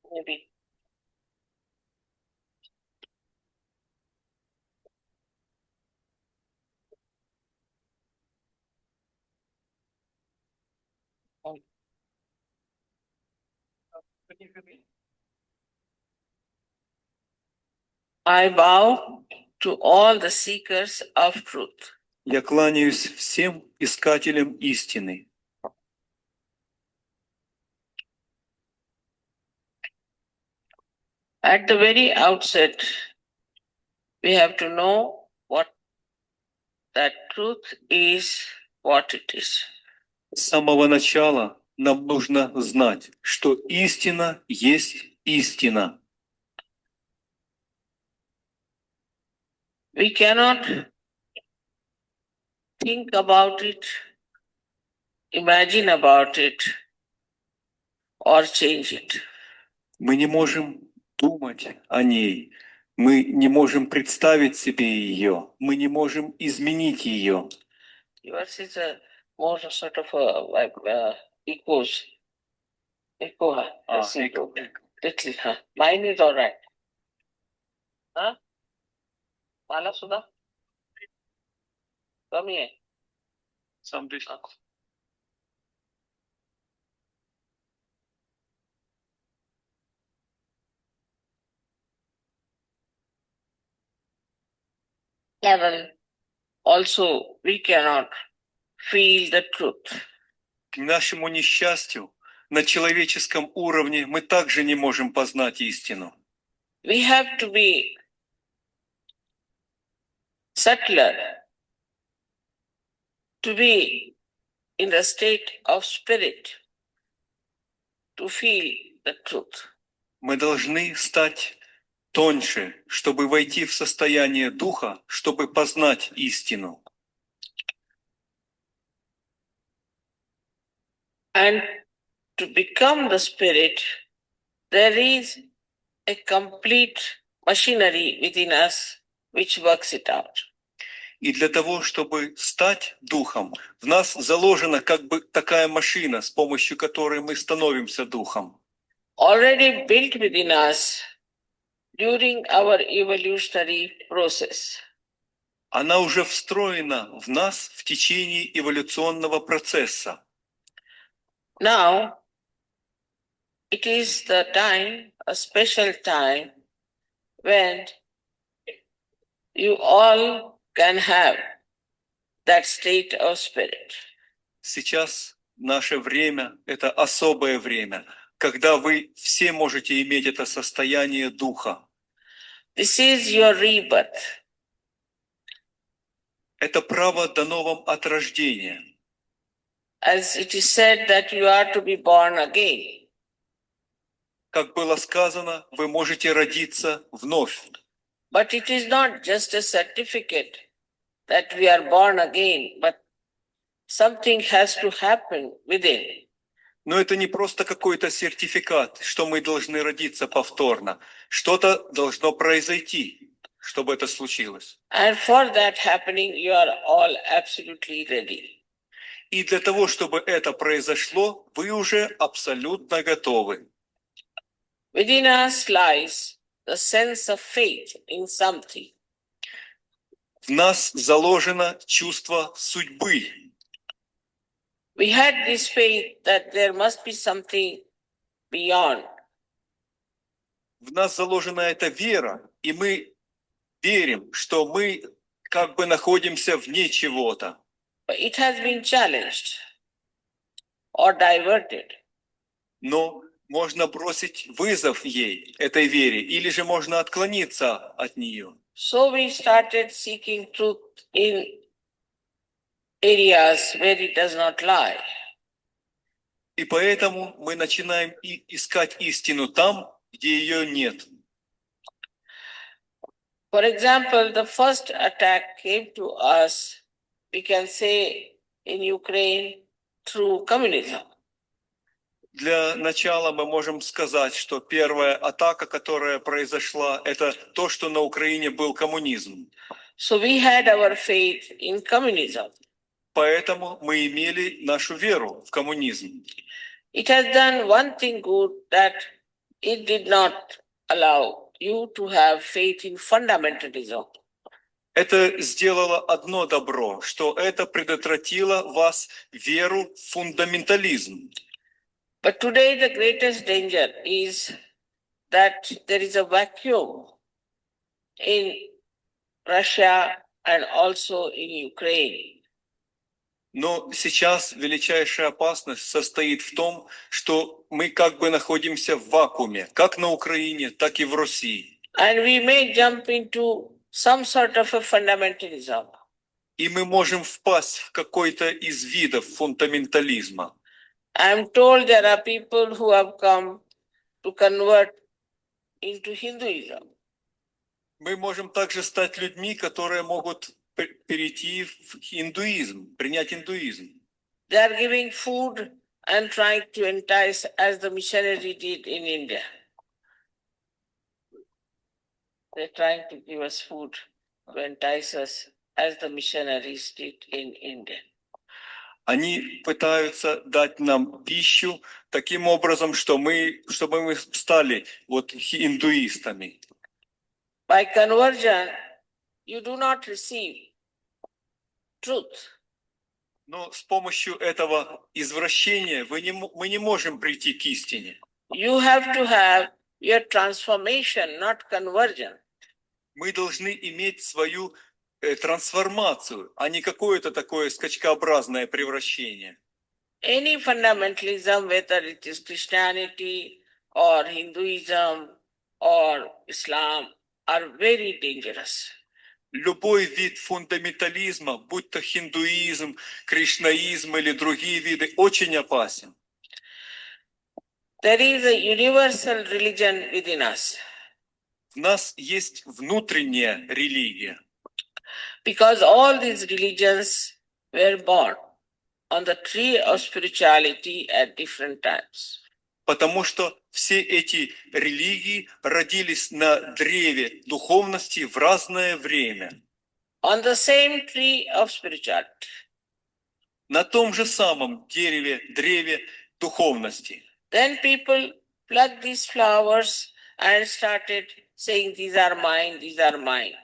Maybe. I bow to all the seekers of truth. Я кланяюсь всем искателям истины. At the very outset, we have to know what that truth is, what it is. С самого начала нам нужно знать, что истина есть истина. We cannot think about it, imagine about it, or change it. Мы не можем думать о ней, мы не можем представить себе ее, мы не можем изменить ее. Yours is a more sort of like echoes. Echo. Echo. Little, huh? Mine is all right. Huh? Mala Sudha? Come here. Some distance. Level. Also, we cannot feel the truth. К нашему несчастью, на человеческом уровне мы также не можем познать истину. We have to be subtler, to be in the state of spirit, to feel the truth. Мы должны стать тоньше, чтобы войти в состояние духа, чтобы познать истину. And to become the spirit, there is a complete machinery within us which works it out. И для того, чтобы стать духом, в нас заложена как бы такая машина, с помощью которой мы становимся духом. Already built within us during our evolutionary process. Она уже встроена в нас в течение эволюционного процесса. Now, it is the time, a special time, when you all can have that state of spirit. Сейчас наше время – это особое время, когда вы все можете иметь это состояние духа. This is your rebirth. Это право дано вам от рождения. As it is said that you are to be born again. Как было сказано, вы можете родиться вновь. But it is not just a certificate that we are born again, but something has to happen within. Но это не просто какой-то сертификат, что мы должны родиться повторно. Что-то должно произойти, чтобы это случилось. And for that happening, you are all absolutely ready. И для того, чтобы это произошло, вы уже абсолютно готовы. Within us lies the sense of faith in something. В нас заложено чувство судьбы. We had this faith that there must be something beyond. В нас заложена эта вера, и мы верим, что мы как бы находимся вне чего-то. But it has been challenged or diverted. Но можно бросить вызов ей, этой вере, или же можно отклониться от нее. So we started seeking truth in areas where it does not lie. И поэтому мы начинаем искать истину там, где ее нет. For example, the first attack came to us, we can say, in Ukraine through communism. Для начала мы можем сказать, что первая атака, которая произошла, это то, что на Украине был коммунизм. So we had our faith in communism. Поэтому мы имели нашу веру в коммунизм. It has done one thing good, that it did not allow you to have faith in fundamentalism. Это сделало одно добро, что это предотвратило вас веру в фундаментализм. But today the greatest danger is that there is a vacuum in Russia and also in Ukraine. Но сейчас величайшая опасность состоит в том, что мы как бы находимся в вакууме, как на Украине, так и в России. And we may jump into some sort of a fundamentalism. И мы можем впасть в какой-то из видов фундаментализма. I am told there are people who have come to convert into Hinduism. Мы можем также стать людьми, которые могут перейти в индуизм, принять индуизм. They are giving food and trying to entice, as the missionary did in India. They're trying to give us food to entice us, as the missionaries did in India. Они пытаются дать нам пищу таким образом, чтобы мы стали вот индуистами. By conversion, you do not receive truth. Но с помощью этого извращения мы не можем прийти к истине. You have to have your transformation, not conversion. Мы должны иметь свою трансформацию, а не какое-то такое скачкообразное превращение. Any fundamentalism, whether it is Christianity or Hinduism or Islam, are very dangerous. Любой вид фундаментализма, будь то хиндуизм, кришнаизм или другие виды, очень опасен. There is a universal religion within us. В нас есть внутренняя религия. Because all these religions were born on the tree of spirituality at different times. Потому что все эти религии родились на древе духовности в разное время. On the same tree of spirituality. На том же самом древе духовности. Then people plucked these flowers and started saying, these are mine, these are mine.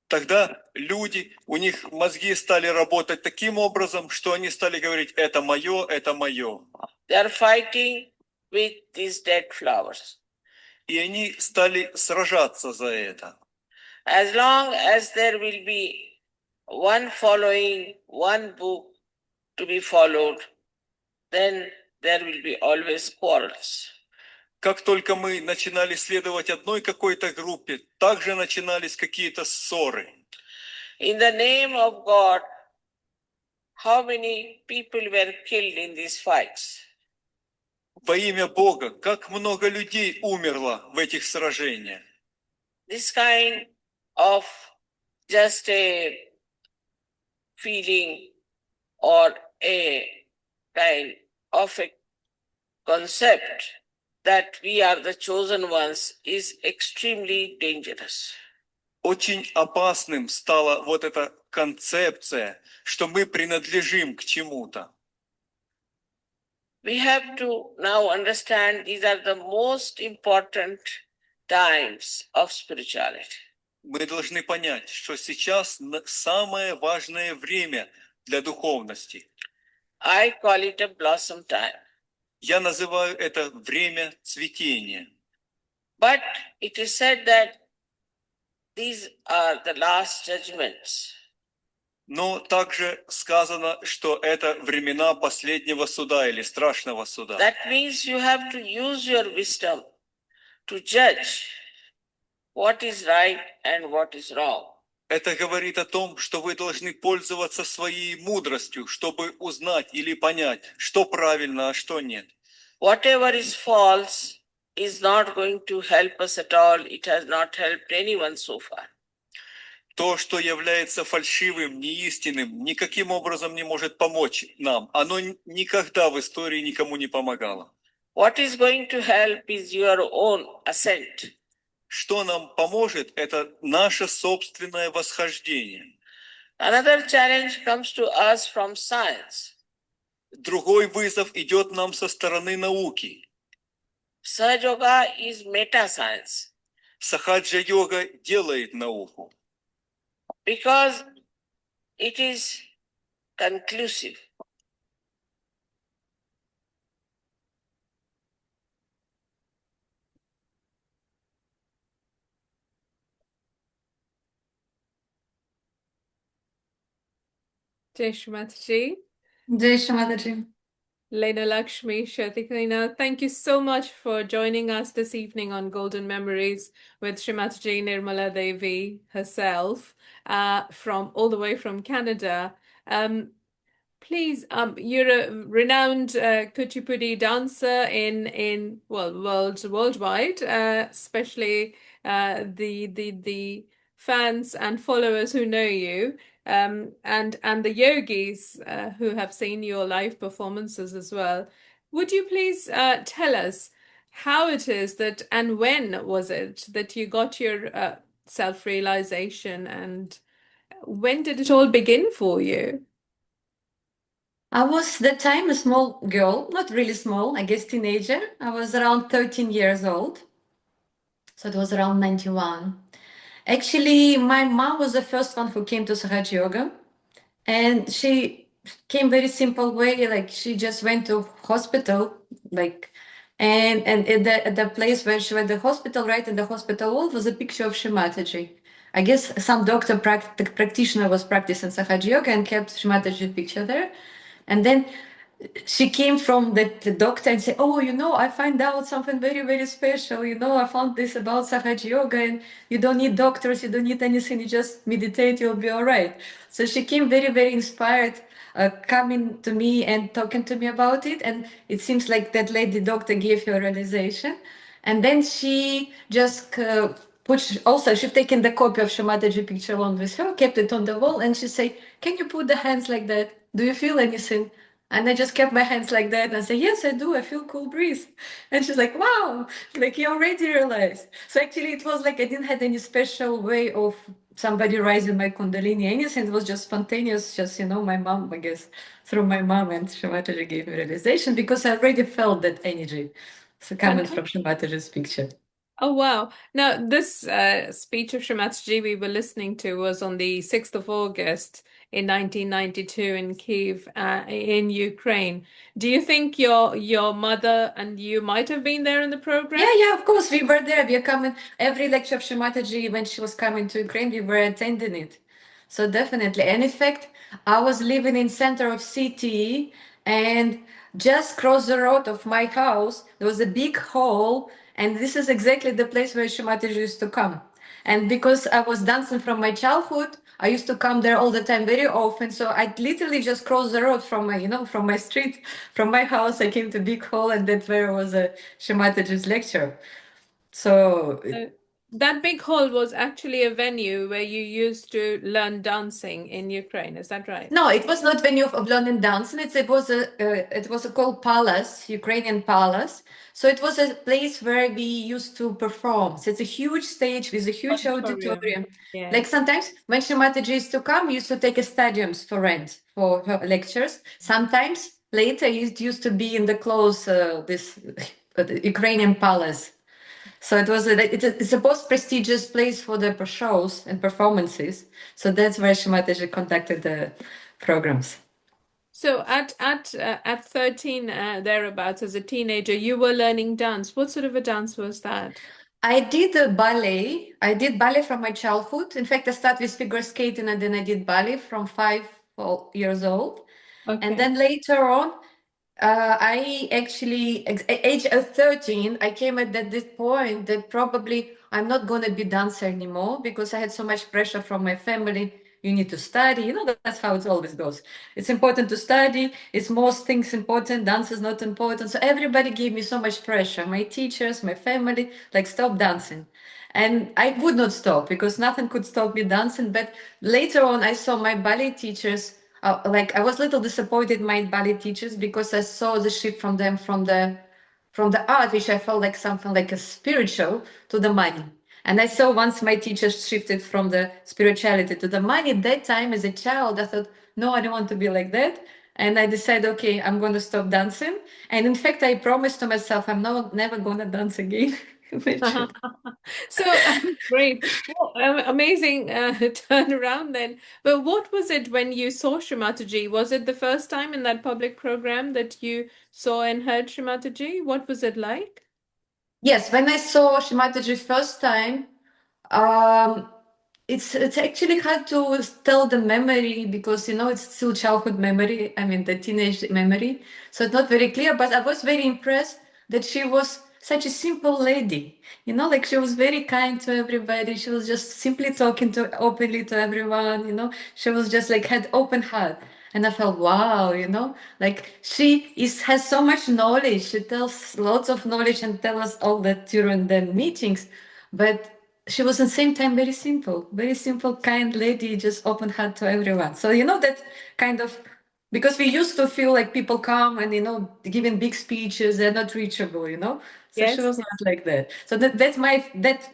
Тогда люди, у них мозги стали работать таким образом, что они стали говорить, это мое, это мое. They are fighting with these dead flowers. И они стали сражаться за это. As long as there will be one following, one book to be followed, then there will be always quarrels. Как только мы начинали следовать одной какой-то группе, также начинались какие-то ссоры. In the name of God, how many people were killed in these fights? Во имя Бога, как много людей умерло в этих сражениях. This kind of just a feeling or a kind of a concept that we are the chosen ones is extremely dangerous. Очень опасным стала вот эта концепция, что мы принадлежим к чему-то. We have to now understand these are the most important times of spirituality. Мы должны понять, что сейчас самое важное время для духовности. I call it a blossom time. Я называю это время цветения. But it is said that these are the last judgments. Но также сказано, что это времена последнего суда или страшного суда. That means you have to use your wisdom to judge what is right and what is wrong. Это говорит о том, что вы должны пользоваться своей мудростью, чтобы узнать или понять, что правильно, а что нет. Whatever is false is not going to help us at all. It has not helped anyone so far. То, что является фальшивым, неистинным, никаким образом не может помочь нам. Оно никогда в истории никому не помогало. What is going to help is your own ascent. Что нам поможет, это наше собственное восхождение. Another challenge comes to us from science. Другой вызов идет нам со стороны науки. Sahaja Yoga is meta-science. Сахаджа-йога делает науку. Because it is conclusive. Jai Shri Mataji. Jai Shri Mataji. Lenalaxmi S, thank you so much for joining us this evening on Golden Memories with Shri Mataji Nirmala Devi herself, from all the way from Canada. Please, you're a renowned Kuchipudi dancer in worldwide, especially the fans and followers who know you, and the yogis who have seen your live performances as well. Would you please tell us how it is that, and when was it that you got your self-realization, and when did it all begin for you? I was that time a small girl, not really small, I guess teenager. I was around 13 years old. So it was around 91. Actually, my mom was the first one who came to Sahaja Yoga. And she came very simple way, like she just went to hospital, like, and at the place where she went, the hospital, right in the hospital wall was a picture of Shri Mataji. I guess some doctor practitioner was practicing Sahaja Yoga and kept Shri Mataji picture there. And then she came from the doctor and said, "Oh, I find out something very, very special. I found this about Sahaja Yoga, and you don't need doctors, you don't need anything, you just meditate, you'll be all right." So she came very, very inspired, coming to me and talking to me about it. And it seems like that lady doctor gave her realization. And then she just she'd taken the copy of Shri Mataji picture along with her, kept it on the wall, and she said, "Can you put the hands like that? Do you feel anything?" And I just kept my hands like that and I said, "Yes, I do. I feel cool breeze." And she's like, "Wow, like you already realized." So actually it was like I didn't have any special way of somebody rising my Kundalini, anything. It was just spontaneous, just, my mom, I guess, through my mom and Shri Mataji gave me realization because I already felt that energy. So coming from Shri Mataji's picture. Oh, wow. Now, this speech of Shri Mataji we were listening to was on the 6th of August in 1992 in Kyiv, in Ukraine. Do you think your mother and you might have been there in the program? Yeah, of course, we were there. We are coming every lecture of Shri Mataji when she was coming to Ukraine, we were attending it. So definitely. And in fact, I was living in center of city and just across the road of my house, there was a big hall. And this is exactly the place where Shri Mataji used to come. And because I was dancing from my childhood, I used to come there all the time, very often. So I literally just crossed the road from from my street, from my house. I came to big hall, and that's where was a Shri Mataji's lecture. So that big hall was actually a venue where you used to learn dancing in Ukraine. Is that right? no, it was not venue of learning dancing. It was a called palace, Ukrainian palace. So it was a place where we used to perform. So it's a huge stage with a huge auditorium. Yeah. Like sometimes when Shri Mataji used to come, we used to take a stadiums for rent for her lectures. Sometimes later it used to be in the close this Ukrainian palace. So it's a most prestigious place for the shows and performances. So that's where Shri Mataji conducted the programs. So at 13 thereabouts, as a teenager, you were learning dance. What sort of a dance was that? I did ballet. I did ballet from my childhood. In fact, I started with figure skating and then I did ballet from 5 years old. Okay. And then later on, I actually, age of 13, I came at this point that probably I'm not going to be dancer anymore because I had so much pressure from my family. You need to study. You know, that's how it always goes. It's important to study. It's most things important. Dance is not important. So everybody gave me so much pressure. My teachers, my family, like, stop dancing. And I would not stop because nothing could stop me dancing. But later on, I saw my ballet teachers. Like, I was a little disappointed my ballet teachers because I saw the shift from them from the art, which I felt like something like a spiritual, to the money. And I saw once my teachers shifted from the spirituality to the money. At that time, as a child, I thought, no, I don't want to be like that. And I decided, okay, I'm going to stop dancing. And in fact, I promised to myself, I'm never going to dance again. So great. Well, amazing turnaround then. But what was it when you saw Shri Mataji? Was it the first time in that public program that you saw and heard Shri Mataji? What was it like? Yes, when I saw Shri Mataji first time, um, it's actually hard to tell the memory because it's still childhood memory. I mean the teenage memory, so it's not very clear. But I was very impressed that she was such a simple lady. Like, she was very kind to everybody. She was just simply talking to openly to everyone. She was just like had open heart. And I felt, wow, like she has so much knowledge. She tells lots of knowledge and tell us all that during the meetings. But she was at the same time very simple, kind lady, just open heart to everyone. So, that kind of, because we used to feel like people come and, giving big speeches, they're not reachable. So she Yes. was not like that. So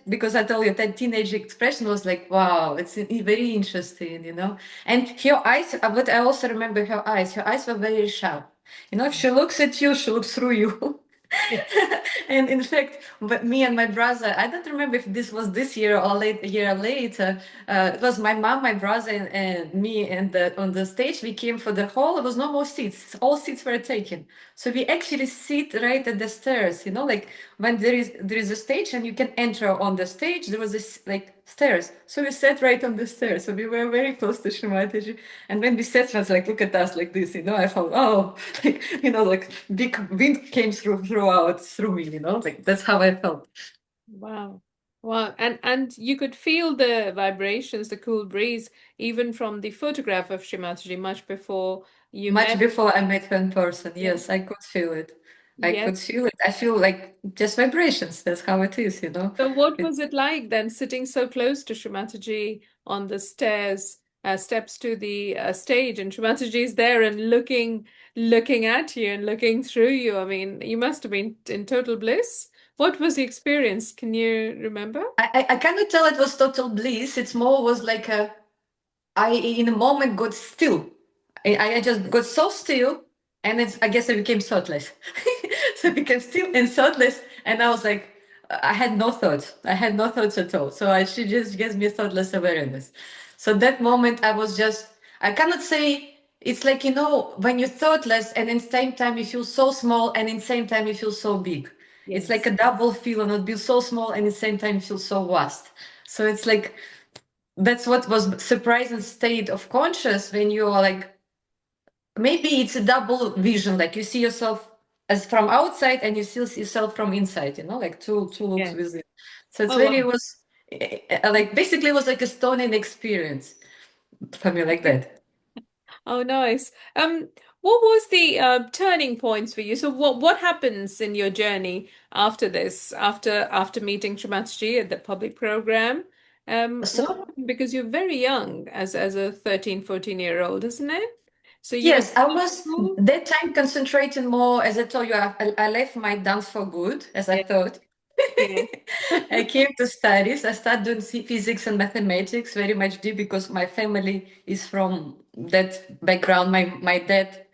because I told you that teenage expression was like, wow, it's very interesting. And her eyes, what I also remember her eyes were very sharp. If she looks at you, she looks through you. And in fact, but me and my brother, I don't remember if this was this year or a year later. It was my mom, my brother, and me, and on the stage. We came for the hall. There was no more seats. All seats were taken. So we actually sit right at the stairs. Like when there is a stage and you can enter on the stage. There was this like stairs. So we sat right on the stairs. So we were very close to Shri Mataji. And when we sat, she was like, look at us like this. I thought, oh, like big wind came through me. Like that's how I felt. Wow. Wow. And you could feel the vibrations, the cool breeze, even from the photograph of Shri Mataji much before you Much met. before I met her in person. Yeah. Yes, I could feel it. I Yes. could feel it. I feel like just vibrations. That's how it is. So what It, was it like then, sitting so close to Shri Mataji on the steps to the stage, and Shri Mataji is there and looking at you and looking through you? I mean, you must have been in total bliss. What was the experience? Can you remember? I cannot tell it was total bliss. It's more was like I in a moment got still. I just got so still, and I guess I became thoughtless. So I became still and thoughtless, and I was like, I had no thoughts. I had no thoughts at all. So she just gives me thoughtless awareness. So that moment, I cannot say. It's like, when you're thoughtless, and in the same time you feel so small, and in the same time you feel so big. It's like Yes. a double feeling. It feels so small, and at the same time you feel so vast. So it's like that's what was surprising state of conscious when you are like, maybe it's a double vision, like you see yourself as from outside and you still see yourself from inside, like two looks Yes. within. So it's Oh, really wow. was like basically it was like a stunning experience for me, like that. Oh, nice. What was the turning points for you? So what happens in your journey after this, after meeting Shri at the public program? What So happened? Because you're very young as a 13, 14-year-old, isn't it? So you were yes, I still in was school? that time concentrating more, as I told you, I left my dance for good, as I Yeah, thought. yeah. I came to studies. I started doing physics and mathematics very much deep because my family is from that background. My dad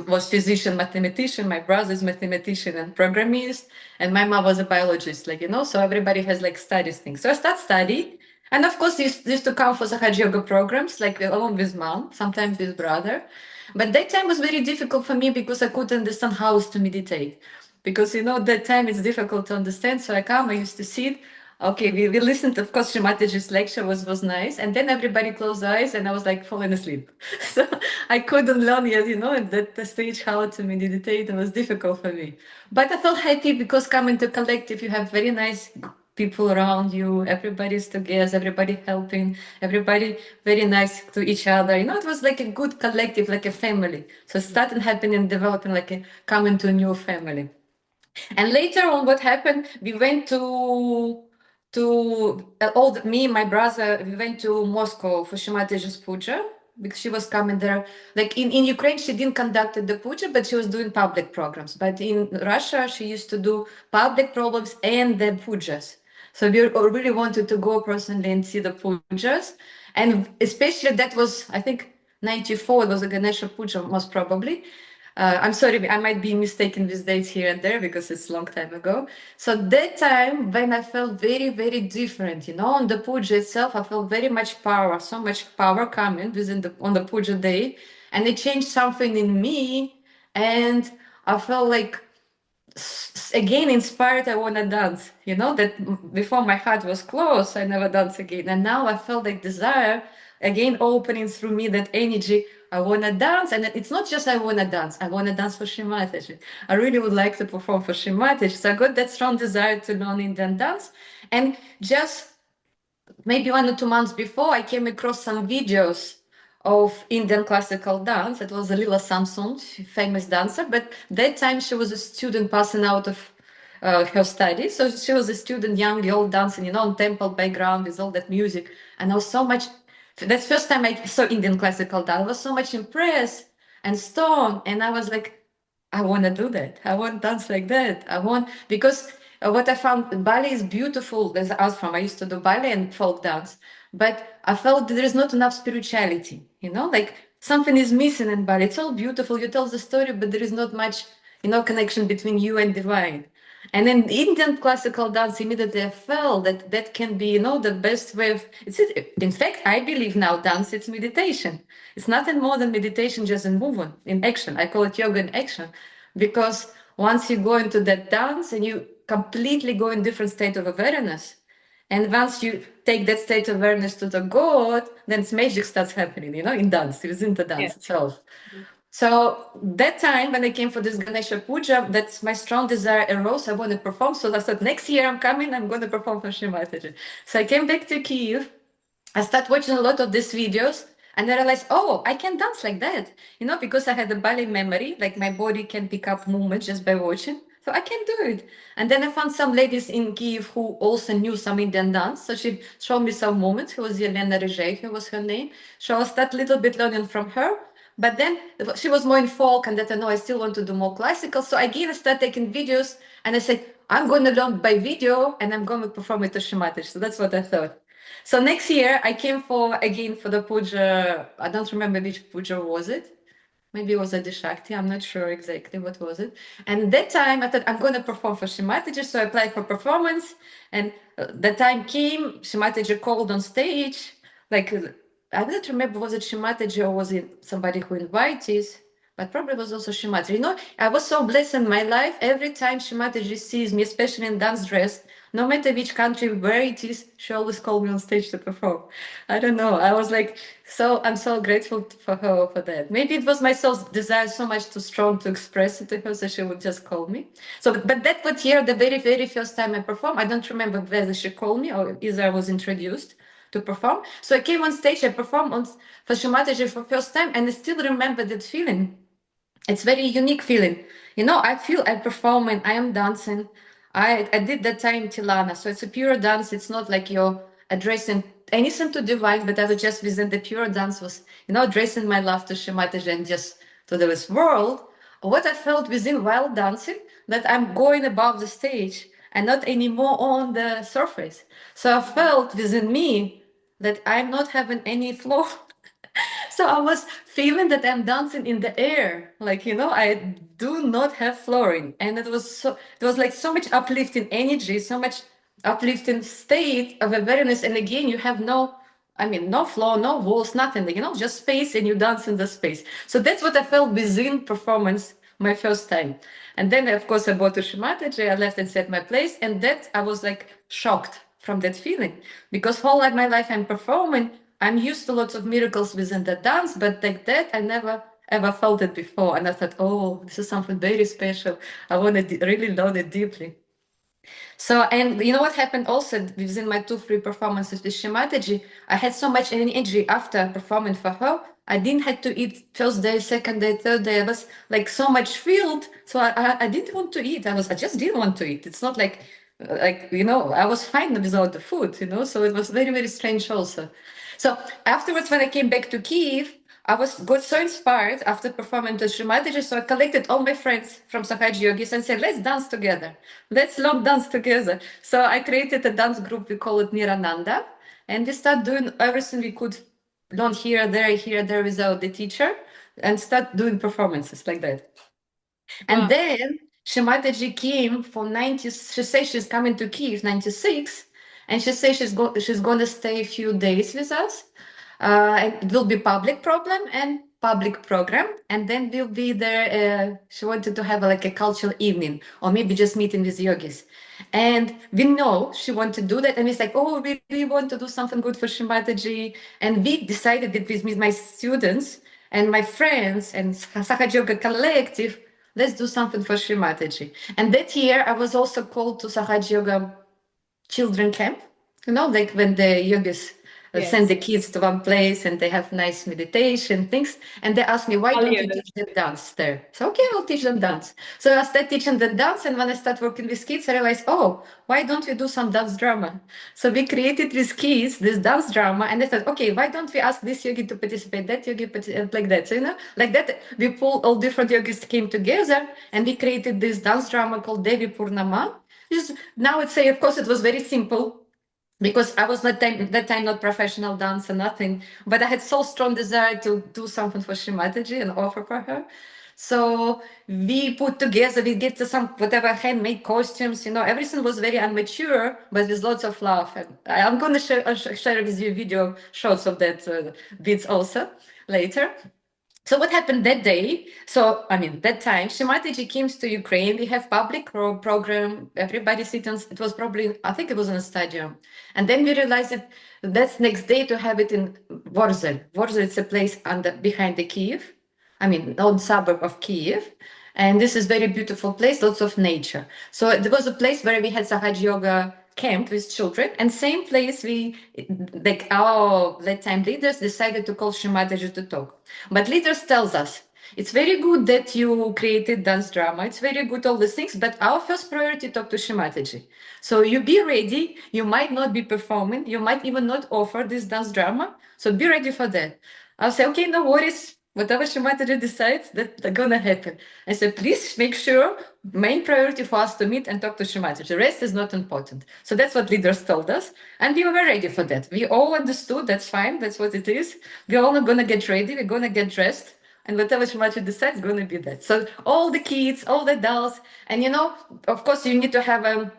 was physician, mathematician. My brother is mathematician and programmist, and my mom was a biologist. So everybody has like studies things. So I start studying, and of course, used to come for Sahaja Yoga programs, like along with mom, sometimes with brother. But that time was very difficult for me because I couldn't understand how to meditate because that time it's difficult to understand. So I used to sit. Okay, we listened. Of course, Shri Mataji's lecture was nice, and then everybody closed their eyes, and I was like falling asleep. So I couldn't learn yet, at that stage how to meditate. It was difficult for me, but I felt happy because coming to collective, you have very nice people around you. Everybody's together, everybody helping, everybody very nice to each other. It was like a good collective, like a family. So it started happening, developing like a coming to a new family. And later on, what happened? We went me and my brother. We went to Moscow for Shri Mataji's puja because she was coming there. Like in Ukraine, she didn't conduct the puja, but she was doing public programs. But in Russia, she used to do public programs and the pujas. So we really wanted to go personally and see the pujas, and especially that was, I think, 94. It was a Ganesha puja, most probably. I'm sorry, I might be mistaken with dates here and there because it's a long time ago. So that time when I felt very, very different, on the puja itself, I felt very much power, so much power coming on the puja day, and it changed something in me, and I felt like again inspired. I want to dance, that before my heart was closed, I never danced again, and now I felt like desire again opening through me, that energy. I want to dance, and it's not just I want to dance. I want to dance for Shri Mataji. I really would like to perform for Shri Mataji. So I got that strong desire to learn Indian dance, and just maybe 1 or 2 months before, I came across some videos of Indian classical dance. It was Lila Samson, famous dancer, but that time she was a student passing out of her studies. So she was a student, young girl dancing, on temple background with all that music. And I was so much, that's first time I saw Indian classical dance. I was so much impressed and stoned. And I was like, I want to do that. I want to dance like that. Because what I found, ballet is beautiful. As I was from, I used to do ballet and folk dance, but I felt there is not enough spirituality, like something is missing in ballet. It's all beautiful. You tell the story, but there is not much, connection between you and divine. And in Indian classical dance, immediately I felt that that can be, the best way of, in fact, I believe now dance, it's meditation. It's nothing more than meditation, just in movement, in action. I call it yoga in action, because once you go into that dance and you completely go in different state of awareness, and once you take that state of awareness to the God, then magic starts happening, in dance, within the dance itself. So that time when I came for this Ganesha Puja, that's my strong desire arose. I want to perform. So I thought, next year I'm coming, I'm going to perform for Shri Mataji. So I came back to Kyiv. I started watching a lot of these videos, and I realized, oh, I can dance like that, because I had a ballet memory, like my body can pick up movement just by watching. So I can do it. And then I found some ladies in Kyiv who also knew some Indian dance. So she showed me some movements. Who was Yelena Rezhei, was her name. So I started a little bit learning from her. But then she was more in folk, and that I know I still want to do more classical. So again, I started taking videos, and I said, I'm going to learn by video, and I'm going to perform it to Shri Mataji. So that's what I thought. So next year I came for the puja. I don't remember which puja was it. Maybe it was a Dishakti. I'm not sure exactly what was it. And that time I thought I'm going to perform for Shri Mataji. So I applied for performance. And the time came, Shri Mataji called on stage. Like, I don't remember, was it Shri Mataji or was it somebody who invited? But probably was also Shri Mataji. I was so blessed in my life. Every time Shri Mataji sees me, especially in dance dress, no matter which country, where it is, she always called me on stage to perform. I don't know. I was like, I'm so grateful for her for that. Maybe it was my soul's desire so much too strong to express it to her, so she would just call me. So, but that what year, the very, very first time I performed, I don't remember whether she called me or either I was introduced to perform. So I came on stage, I performed for Shri Mataji for first time, and I still remember that feeling. It's very unique feeling. I feel I perform and I am dancing. I did that time Tilana. So it's a pure dance. It's not like you're addressing anything to divine, but I was just within the pure dance was, addressing my love to Shri Mataji and just to this world. What I felt within while dancing, that I'm going above the stage and not anymore on the surface. So I felt within me that I'm not having any flow. So I was feeling that I'm dancing in the air, like I do not have flooring, and it was like so much uplifting energy, so much uplifting state of awareness, and again you have no floor, no walls, nothing, just space, and you dance in the space. So that's what I felt within performance my first time. And then of course I bought to Shri Mataji, I left and set my place, and that I was like shocked from that feeling, because whole my life I'm performing. I'm used to lots of miracles within the dance, but like that, I never ever felt it before. And I thought, oh, this is something very special. I want to really learn it deeply. So, and you know what happened also within my 2 free performances with Shri Mataji? I had so much energy after performing for her. I didn't have to eat first day, second day, third day. I was like so much filled. So I didn't want to eat. I just didn't want to eat. It's not like, I was fine without the food, so it was very, very strange also. So afterwards, when I came back to Kiev, I got so inspired after performing to Shri Mataji, so I collected all my friends from Sahaja Yogis and said, let's dance together. Let's learn dance together. So I created a dance group, we call it Nirananda, and we start doing everything we could learn here, there without the teacher, and start doing performances like that. And Wow. then Shri Mataji came for 90, she says she's coming to Kiev 96, and she says she's going to stay a few days with us. And it will be public problem and public program, and then we'll be there. She wanted to have like a cultural evening, or maybe just meeting with yogis. And we know she wanted to do that, and it's like, oh, we really want to do something good for Shri Mataji. And we decided that with my students and my friends and Sahaja Yoga Collective, let's do something for Shri Mataji. And that year, I was also called to Sahaja Yoga children camp, like when the yogis send the kids to one place and they have nice meditation things, and they ask me, why don't you teach them dance there? So okay, I'll teach them dance. So I start teaching them dance, and when I start working with kids, I realized, oh, why don't we do some dance drama? So we created with kids this dance drama, and I thought, okay, why don't we ask this yogi to participate, that yogi like that? So like that, we pull all different yogis came together, and we created this dance drama called Devi Purnama. Now I'd say, of course, it was very simple, because I was not that time not professional dancer, nothing, but I had so strong desire to do something for Shri Mataji and offer for her. So we put together, we get some whatever handmade costumes, everything was very immature, but with lots of love. And I'm going to share with you video shots of that bits also later. So what happened that day? So, that time, Shri Mataji came to Ukraine. We have public program. Everybody sits. It was probably, I think it was in a stadium. And then we realized that that's next day to have it in Vorzel. Vorzel is a place behind the Kiev. On suburb of Kiev. And this is very beautiful place, lots of nature. So there was a place where we had Sahaja Yoga camp with children, and same place our that time leaders decided to call Shri Mataji to talk. But leaders tells us, it's very good that you created dance drama. It's very good, all these things, but our first priority talk to Shri Mataji. So you be ready. You might not be performing. You might even not offer this dance drama. So be ready for that. I'll say, okay, no worries. Whatever Shri Mataji decides, that's gonna happen. I said, please make sure main priority for us to meet and talk to Shri Mataji. The rest is not important. So that's what leaders told us, and we were ready for that. We all understood that's fine. That's what it is. We're all gonna get ready. We're gonna get dressed, and whatever Shri Mataji decides is gonna be that. So all the kids, all the dolls, and of course, you need to have a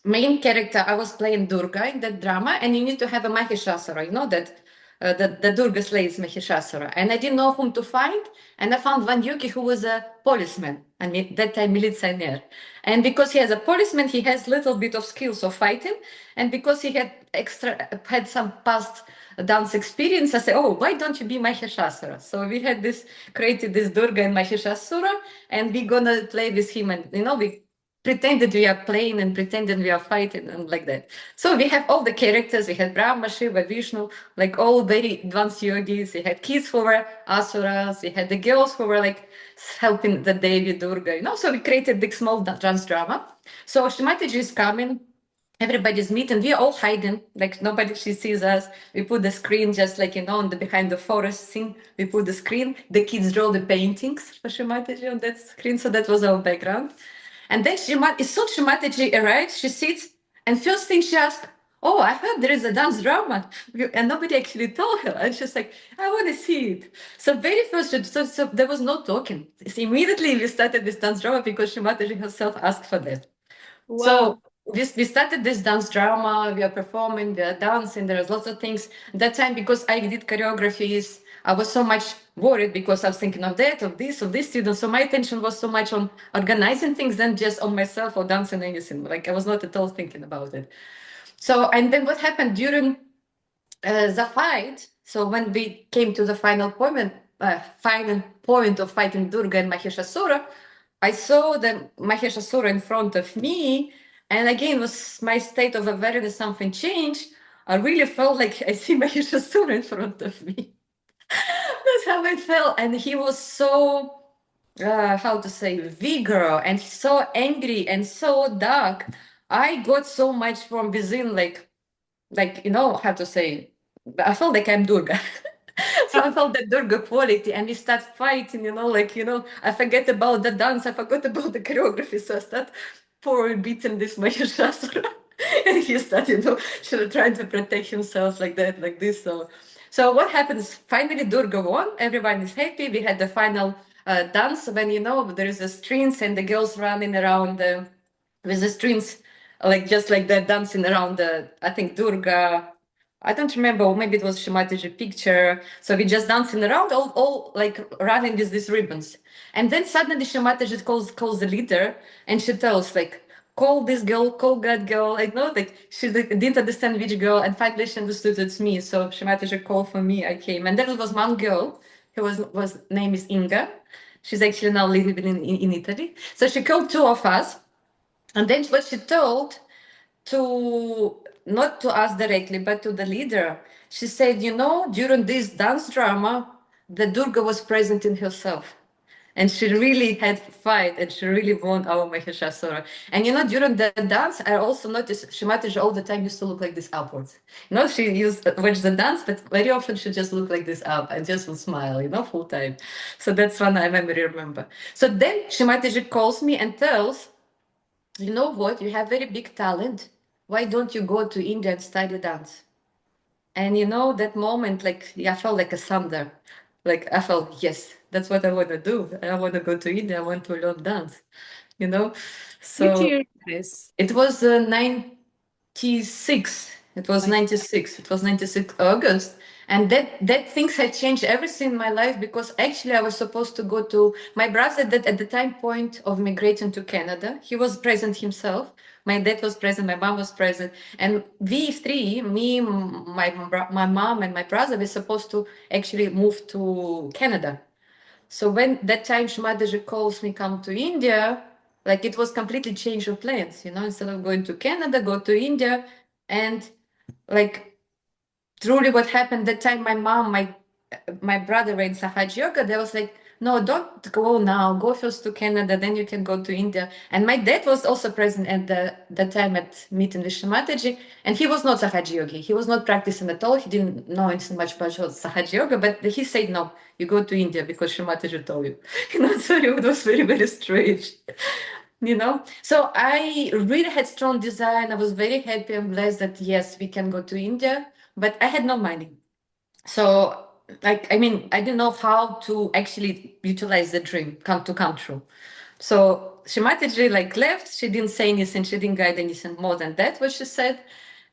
main character. I was playing Durga in that drama, and you need to have a Mahishasura, that the Durga slays Mahishasura. And I didn't know whom to find, and I found one yogi who was a policeman, that time militsioner. And because he has a policeman, he has little bit of skills of fighting, and because he had some past dance experience, I said, oh, why don't you be Mahishasura? So we had created this Durga and Mahishasura, and we're gonna play with him, and we pretended we are playing and pretended we are fighting and like that. So we have all the characters. We had Brahma, Shiva, Vishnu, like all very advanced yogis. We had kids who were asuras. We had the girls who were like helping the Devi Durga. So we created big small dance drama. So Shri Mataji is coming. Everybody's meeting. We are all hiding, like nobody sees us. We put the screen just like on the behind the forest scene. We put the screen. The kids draw the paintings for Shri Mataji on that screen. So that was our background. And then as soon as Shri Mataji arrives, she sits, and first thing she asks, oh, I heard there is a dance drama. And nobody actually told her. And she's like, I want to see it. So very first, so there was no talking. So immediately we started this dance drama because Shri Mataji herself asked for that. Wow. So we started this dance drama. We are performing, we are dancing. There's lots of things. That time, because I did choreographies, I was so much worried because I was thinking of that, of this student. So my attention was so much on organizing things than just on myself or dancing anything. Like I was not at all thinking about it. So, and then what happened during the fight? So when we came to the final point of fighting Durga and Mahishasura, I saw the Mahishasura in front of me, and again was my state of awareness. Something changed. I really felt like I see Mahishasura in front of me. That's how I felt, and he was so how to say, vigor and so angry and so dark. I got so much from within, like how to say, I felt like I'm Durga. So I felt the Durga quality, and we start fighting, I forget about the dance, I forgot about the choreography, so I start poor beating this Mahishasura. And he started, trying to protect himself like that, like this. So what happens? Finally, Durga won. Everyone is happy. We had the final dance when there is the strings and the girls running around with the strings, like just like they're dancing around the. I think Durga. I don't remember, or maybe it was Shri Mataji picture. So we just dancing around, all like running with these ribbons. And then suddenly Shri Mataji calls the leader, and she tells like, call this girl, call that girl. Like no, like she didn't understand which girl, and finally she understood it's me. So Shri Mataji called for me. I came, and there was one girl who was name is Inga. She's actually now living in Italy. So she called two of us, and then what she told to not to us directly, but to the leader. She said, during this dance drama, the Durga was present in herself. And she really had fight, and she really won our Mahishasura. And during the dance, I also noticed Shri Mataji all the time used to look like this upwards. She used to watch the dance, but very often she just looked like this up and just would smile, full time. So that's one I remember. So then Shri Mataji calls me and tells, you know what, you have very big talent. Why don't you go to India and study dance? And that moment, like I felt like a thunder. Like I felt, yes, that's what I want to do. I want to go to India. I want to learn dance. Which So year is this? it was 96. It was 96. It was 96 August. And that things had changed everything in my life, because actually I was supposed to go to my brother that at the time point of migrating to Canada. He was present himself. My dad was present, my mom was present. And we three, me, my mom and my brother, were supposed to actually move to Canada. So when that time Shri Mataji calls me come to India, like it was completely change of plans, instead of going to Canada, go to India. And like truly what happened that time, my brother in Sahaja Yoga, they was like, no, don't go now, go first to Canada, then you can go to India. And my dad was also present at that time at meeting with Shri Mataji, and he was not Sahaja Yogi. He was not practicing at all. He didn't know anything much about Sahaja Yoga, but he said, no, you go to India because Shri Mataji told you. So it was very, very strange. So I really had strong desire, and I was very happy and blessed that yes, we can go to India, but I had no money. So I didn't know how to actually utilize the dream come true. So Shri Mataji left. She didn't say anything. She didn't guide anything more than that, what she said.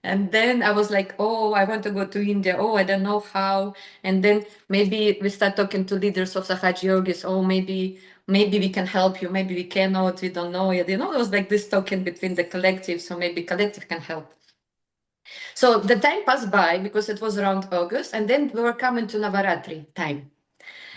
And then I was like, oh, I want to go to India. Oh, I don't know how. And then maybe we start talking to leaders of Sahaja Yogis. Oh, maybe we can help you. Maybe we cannot. We don't know yet. It was like this talking between the collective. So maybe collective can help. So the time passed by because it was around August, and then we were coming to Navaratri time.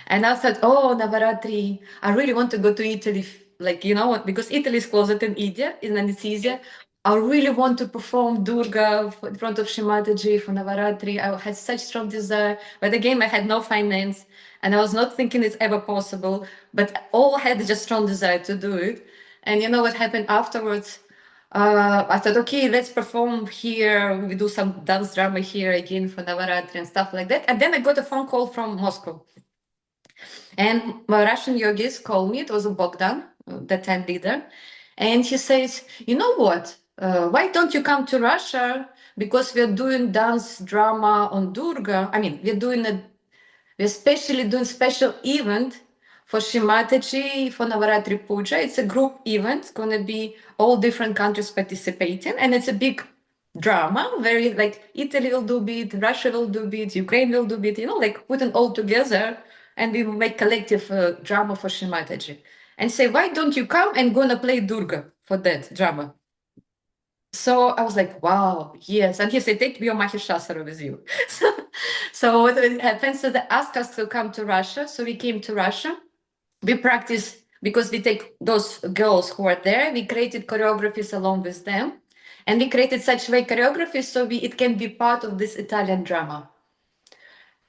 And I thought, oh, Navaratri, I really want to go to Italy, because Italy is closer than India, and then it's easier. I really want to perform Durga in front of Shri Mataji for Navaratri. I had such strong desire, but again, I had no finance, and I was not thinking it's ever possible, but all had just strong desire to do it. And you know what happened afterwards? I thought, okay, let's perform here. We do some dance drama here again for Navaratri and stuff like that. And then I got a phone call from Moscow. And my Russian yogis called me. It was a Bogdan, the time leader. And he says, you know what? Why don't you come to Russia? Because we're doing dance drama on Durga. We're especially doing special event for Shri Mataji for Navaratri Puja. It's a group event. It's going to be all different countries participating. And it's a big drama, very Italy will do it, Russia will do it, Ukraine will do it, putting all together, and we make collective drama for Shri Mataji. And say, why don't you come and gonna play Durga for that drama? So I was like, wow, yes. And he said, take your Mahishasura with you. So what happened? So they asked us to come to Russia. So we came to Russia. We practiced because we take those girls who are there. We created choreographies along with them. And we created such way choreographies so it can be part of this Italian drama.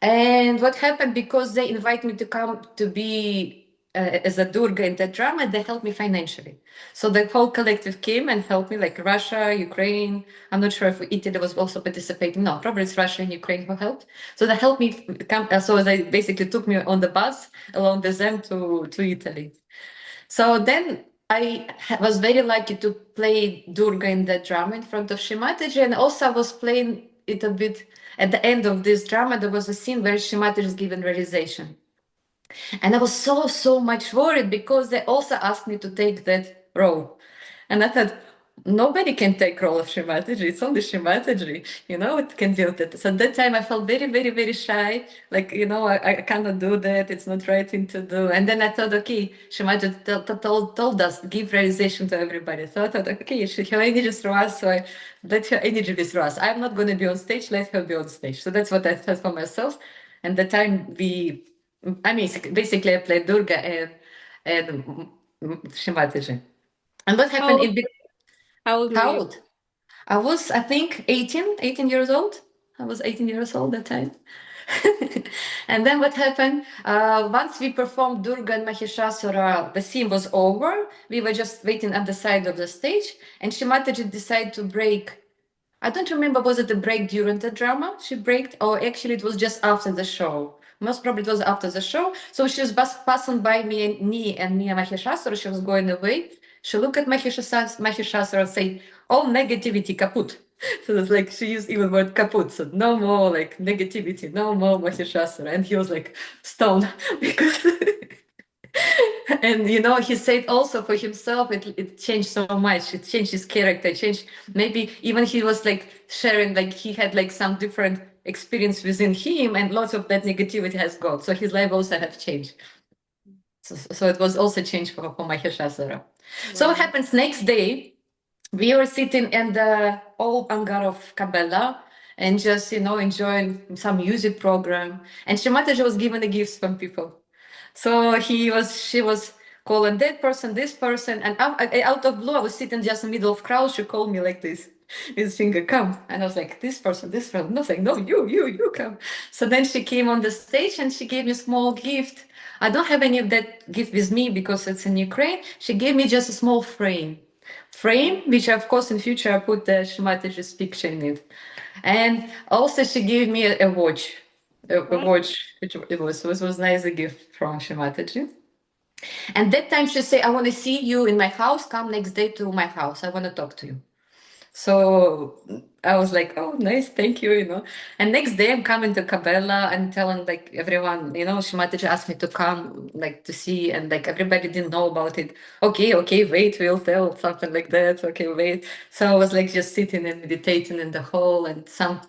And what happened, because they invite me to come to be as a Durga in the drama, they helped me financially. So the whole collective came and helped me, like Russia, Ukraine. I'm not sure if Italy was also participating. No, probably it's Russia and Ukraine who helped. So they helped me come. So they basically took me on the bus along with them to Italy. So then I was very lucky to play Durga in the drama in front of Shri Mataji, and also I was playing it a bit at the end of this drama. There was a scene where Shri Mataji is given realization, and I was so much worried because they also asked me to take that role, and I thought nobody can take role of Shri Mataji. It's only Shri Mataji, it can do that. So at that time I felt very shy, like I cannot do that. It's not right thing to do. And then I thought, okay, Shri Mataji told us give realization to everybody. So I thought, okay, her energy is through us, so I let her energy be through us. I'm not going to be on stage. Let her be on stage. So that's what I thought for myself. And the time basically I played Durga and Shri Mataji. And what happened in How old were how you? old? I was, I think, 18 years old. I was 18 years old that time. And then what happened? Once we performed Durga and Mahishasura, the scene was over. We were just waiting at the side of the stage, and Shri Mataji decided to break. I don't remember, was it a break during the drama? She braked, or actually it was just after the show. Most probably it was after the show. So she was passing by me and Mahishasura. She was going away. She looked at Mahishasura and said, all negativity kaput. So it's like she used even word kaput. So no more like negativity, no more Mahishasura. And he was like stoned because and he said also for himself it changed so much. It changed his character, changed, maybe even he was like sharing, like he had like some different experience within him, and lots of that negativity has gone, so his life also have changed. So it was also changed for Mahishasura. So what happens next day, we were sitting in the old hangar of Kabela and just enjoying some music program, and Shri Mataji was giving the gifts from people. So she was calling that person, this person, and out of blue, I was sitting just in the middle of crowd. She called me like this, his finger, come, and I was like, this person, this person, nothing, no, you come. So then she came on the stage and she gave me a small gift. I don't have any of that gift with me because it's in Ukraine. She gave me just a small frame, which of course in future I put the Shri Mataji's picture in it, and also she gave me a watch. A watch, which it was nice, a gift from Shri Mataji. And that time she said, I want to see you in my house. Come next day to my house. I want to talk to you. So I was like, oh, nice, thank you. And next day I'm coming to Kabela and telling like everyone, Shri Mataji asked me to come, like to see, and like everybody didn't know about it. Okay, wait, we'll tell something like that. Okay, wait. So I was like just sitting and meditating in the hall, and some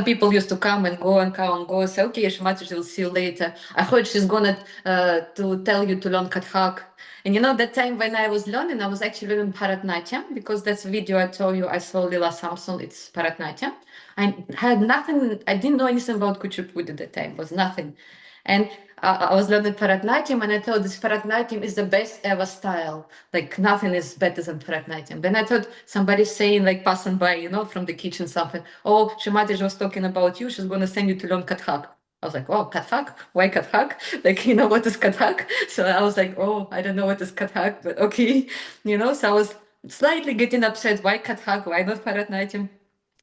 people used to come and go and come and go. Say, okay, Shri Mataji, will see you later. I heard she's gonna to tell you to learn Kathak. And that time when I was learning, I was actually learning Bharatnatyam, because that's video I told you I saw Lila Samson, it's Bharatnatyam. I had nothing, I didn't know anything about Kuchipudi at that time, was nothing. And I was learning Bharatnatyam, and I thought this Bharatnatyam is the best ever style. Like nothing is better than Bharatnatyam. Then I thought somebody saying, like passing by, from the kitchen something, oh, Shri Mataji was talking about you, she's going to send you to learn Kathak. I was like, oh, Kathak? Why Kathak? Like, what is Kathak? So I was like, oh, I don't know what is Kathak, but okay. So I was slightly getting upset. Why Kathak? Why not Bharatnatyam?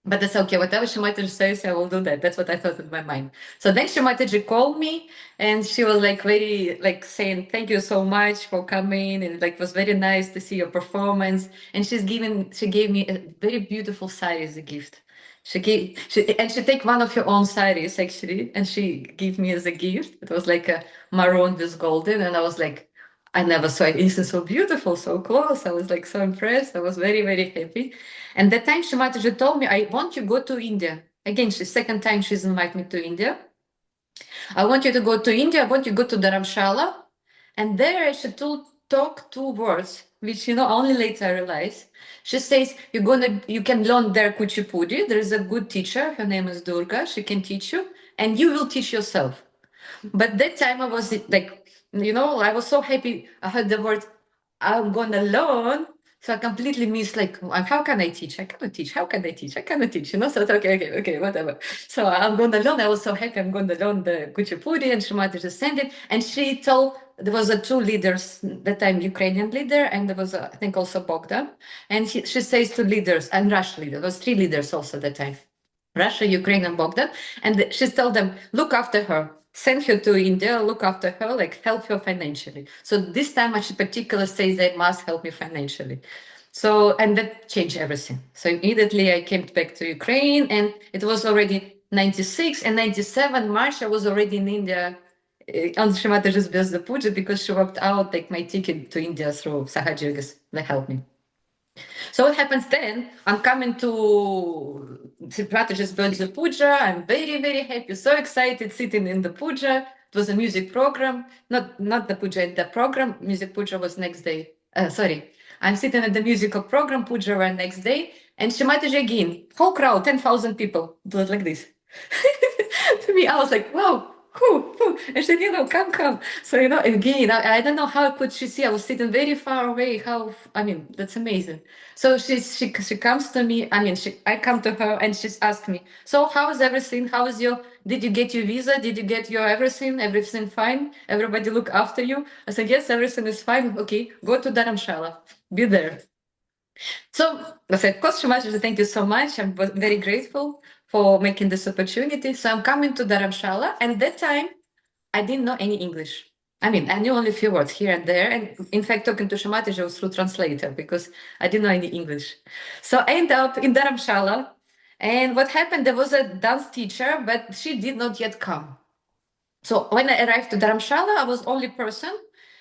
But that's okay. Whatever Shri Mataji says, I will do that. That's what I thought in my mind. So then Shri Mataji called me, and she was like very like saying, thank you so much for coming. And like, it was very nice to see your performance. And she gave me a very beautiful sari as a gift. She take one of her own saris actually, and she gave me as a gift. It was like a maroon with golden, and I was like, I never saw anything so beautiful, so close. I was like so impressed. I was very happy. And that time Shri Mataji told me, I want you to go to India. Again, second time she's invited me to India. I want you to go to India. I want you to go to Dharamshala. And there she told talk two words, which only later I realized. She says you can learn there kuchipudi. There is a good teacher. Her name is Durga. She can teach you, and you will teach yourself. But that time I was like, I was so happy. I heard the word, I'm gonna learn. So I completely missed like, how can I teach? I cannot teach. How can I teach? I cannot teach. So it's okay, whatever. So I'm gonna learn. I was so happy. I'm gonna learn the kuchipudi, and Shri Mataji sent it. And she told there was two leaders that time, Ukrainian leader, and there was I think also Bogdan. And she says to leaders and Russian leader. There was three leaders also that time. Russia, Ukraine, and Bogdan. And she told them, look after her, send her to India, look after her, like help her financially. So this time she particularly says they must help me financially. So, and that changed everything. So immediately I came back to Ukraine, and it was already 96 and 97 March, I was already in India on Shri Mataji's birthday puja, because she worked out like my ticket to India through Sahaja Yogini. They helped me. So what happens then? I'm coming to Shri Mataji's birthday puja. I'm very, very happy, so excited, sitting in the puja. It was a music program, not the puja, the program. Music puja was next day. Sorry, I'm sitting at the musical program. Puja ran next day, and Shri Mataji again, whole crowd, 10,000 people. It was like this. To me, I was like, wow. Who? And she said, come. So, again, I don't know how could she see. I was sitting very far away. That's amazing. So she comes to me. I come to her, and she's asked me, so how is everything? Did you get your visa? Did you get your everything? Everything fine? Everybody look after you? I said, yes, everything is fine. Okay, go to Dharamshala. Be there. So I said, Coach Mataji, thank you so much. I'm very grateful for making this opportunity. So I'm coming to Dharamshala, and that time I didn't know any English. I knew only a few words here and there. And in fact, talking to Shri Mataji was through translator, because I didn't know any English. So I ended up in Dharamshala. And what happened, there was a dance teacher, but she did not yet come. So when I arrived to Dharamshala, I was the only person,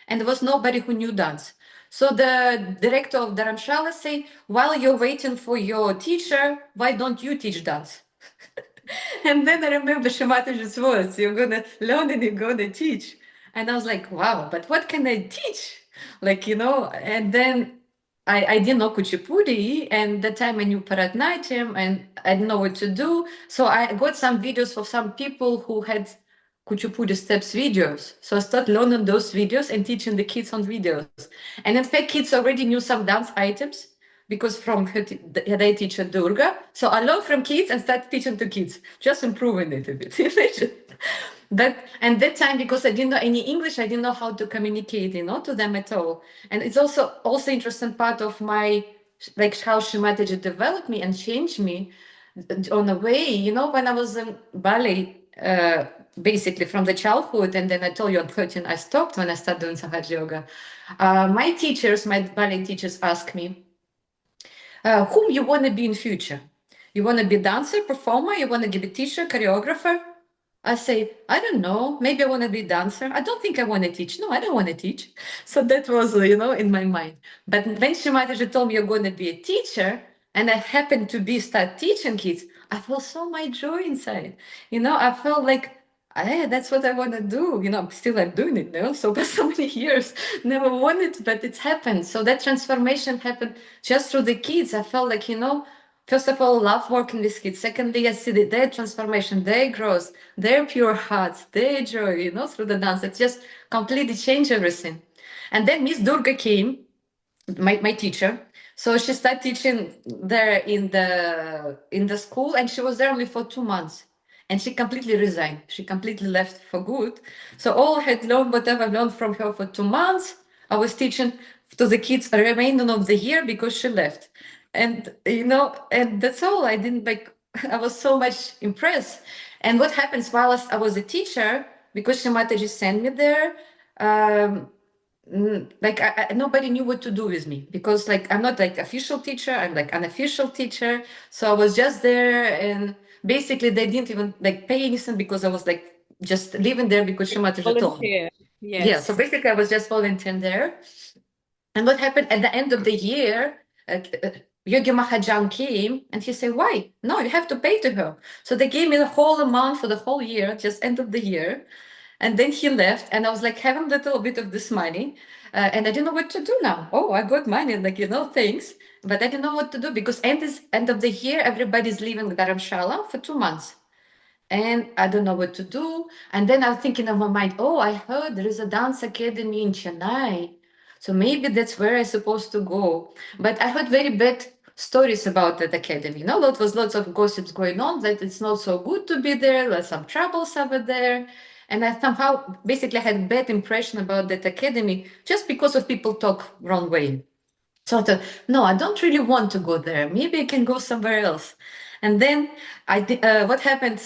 and there was nobody who knew dance. So the director of Dharamshala said, while you're waiting for your teacher, why don't you teach dance? And then I remember Shri Mataji's words, you're going to learn and you're going to teach. And I was like, wow, but what can I teach? And then I didn't know Kuchipudi, and that time I knew Bharatanatyam, and I didn't know what to do. So I got some videos of some people who had Kuchipudi steps videos. So I started learning those videos and teaching the kids on videos. And in fact, kids already knew some dance items, because from her they teacher Durga. So I learned from kids and started teaching to kids, just improving it a bit. And that time, because I didn't know any English, I didn't know how to communicate, to them at all. And it's also interesting part of my, like, how Shri Mataji developed me and changed me on a way, when I was in ballet, basically from the childhood, and then I told you on 13 I stopped when I started doing Sahaja Yoga. My ballet teachers asked me, whom you want to be in future? You want to be dancer, performer? You want to be a teacher, choreographer? I say, I don't know. Maybe I want to be a dancer. I don't think I want to teach. No, I don't want to teach. So that was, in my mind. But when Shri Mataji told me you're going to be a teacher, and I happened to start teaching kids, I felt so much joy inside. I felt like, that's what I want to do. I'm doing it, So for so many years, never wanted, but it's happened. So that transformation happened just through the kids. I felt like, first of all, love working with kids. Secondly, I see their transformation, their growth, their pure hearts, their joy, through the dance. It just completely changed everything. And then Miss Durga came, my teacher. So she started teaching there in the school, and she was there only for 2 months. And she completely resigned. She completely left for good. So all I had learned, whatever I learned from her for 2 months, I was teaching to the kids the remainder of the year, because she left. And, and that's all. I didn't I was so much impressed. And what happens while I was a teacher, because Shri Mataji sent me there, nobody knew what to do with me, because I'm not official teacher, I'm unofficial teacher. So I was just there, and basically they didn't even pay anything, because I was just living there because Shri Mataji told me. Yes. Yeah, so basically I was just volunteering there. And what happened at the end of the year, Yogi Mahajan came and he said, why? No, you have to pay to her. So they gave me the whole amount for the whole year, just end of the year. And then he left, and I was like having a little bit of this money, and I didn't know what to do now. Oh, I got money, like, thanks. But I didn't know what to do because end of the year, everybody's leaving Dharamshala for 2 months. And I don't know what to do. And then I'm thinking in my mind, oh, I heard there is a dance academy in Chennai. So maybe that's where I'm supposed to go. But I heard very bad stories about that academy. Lots of gossips going on that it's not so good to be there. There's some troubles over there. And I somehow basically had a bad impression about that academy just because of people talk wrong way. So I thought, no, I don't really want to go there. Maybe I can go somewhere else. And then what happened?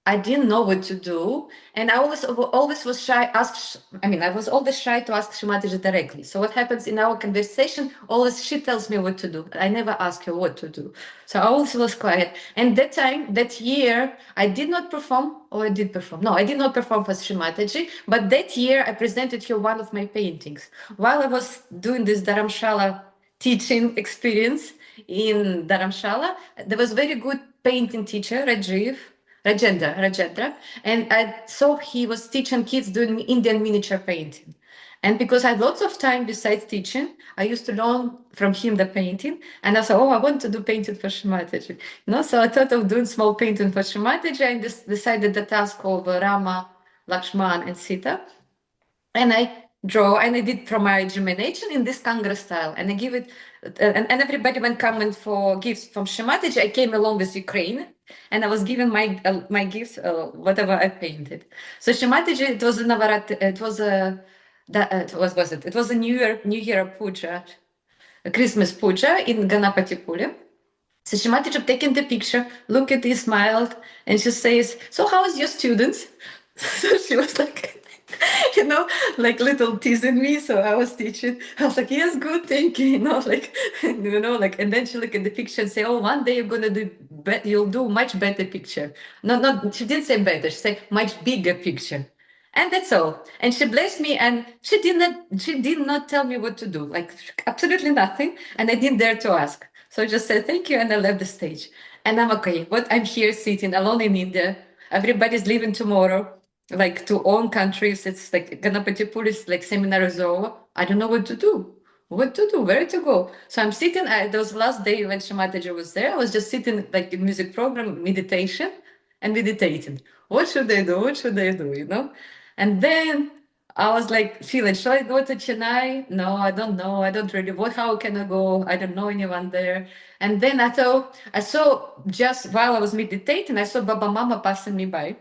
I didn't know what to do, and I always was shy. I was always shy to ask Shri Mataji directly. So what happens in our conversation? Always she tells me what to do. I never ask her what to do. So I always was quiet. And that year, I did not perform, or I did perform. No, I did not perform for Shri Mataji. But that year, I presented her one of my paintings while I was doing this Dharamshala teaching experience in Dharamshala. There was very good painting teacher, Rajendra, and I saw he was teaching kids doing Indian miniature painting. And because I had lots of time besides teaching, I used to learn from him the painting. And I thought, oh, I want to do painting for Shri Mataji. So I thought of doing small painting for Shri Mataji and decided the task of Rama, Lakshman, and Sita. And I draw, and I did from my germination in this Kangra style, and I give it, and everybody went coming for gifts from Shri Mataji. I came along with Ukraine, and I was given my gifts, whatever I painted. So Shri Mataji, it was a Navarat, it was a, what was it? It was a New Year puja, a Christmas puja in Ganapatipuri. So Shri Mataji taking the picture, looked at it, smiled, and she says, "So how is your students?" So she was like, like little teasing me. So I was teaching. I was like, "Yes, good, thank you." And then she looked at the picture and say, "Oh, one day you're gonna do, you'll do much better picture." No, not she didn't say better. She said much bigger picture. And that's all. And she blessed me, and she did not tell me what to do, like absolutely nothing. And I didn't dare to ask. So I just said thank you, and I left the stage. And I'm okay. But I'm here sitting alone in India. Everybody's leaving tomorrow, like to own countries. It's like Ganapatipur is like seminar is over. I don't know what to do. What to do? Where to go? So I'm sitting. Those last day when Shri Mataji was there, I was just sitting like in music program, meditation, and meditating. What should I do? What should I do? And then I was like feeling, should I go to Chennai? No, I don't know. I don't really, how can I go? I don't know anyone there. And then I saw just while I was meditating, I saw Baba Mama passing me by.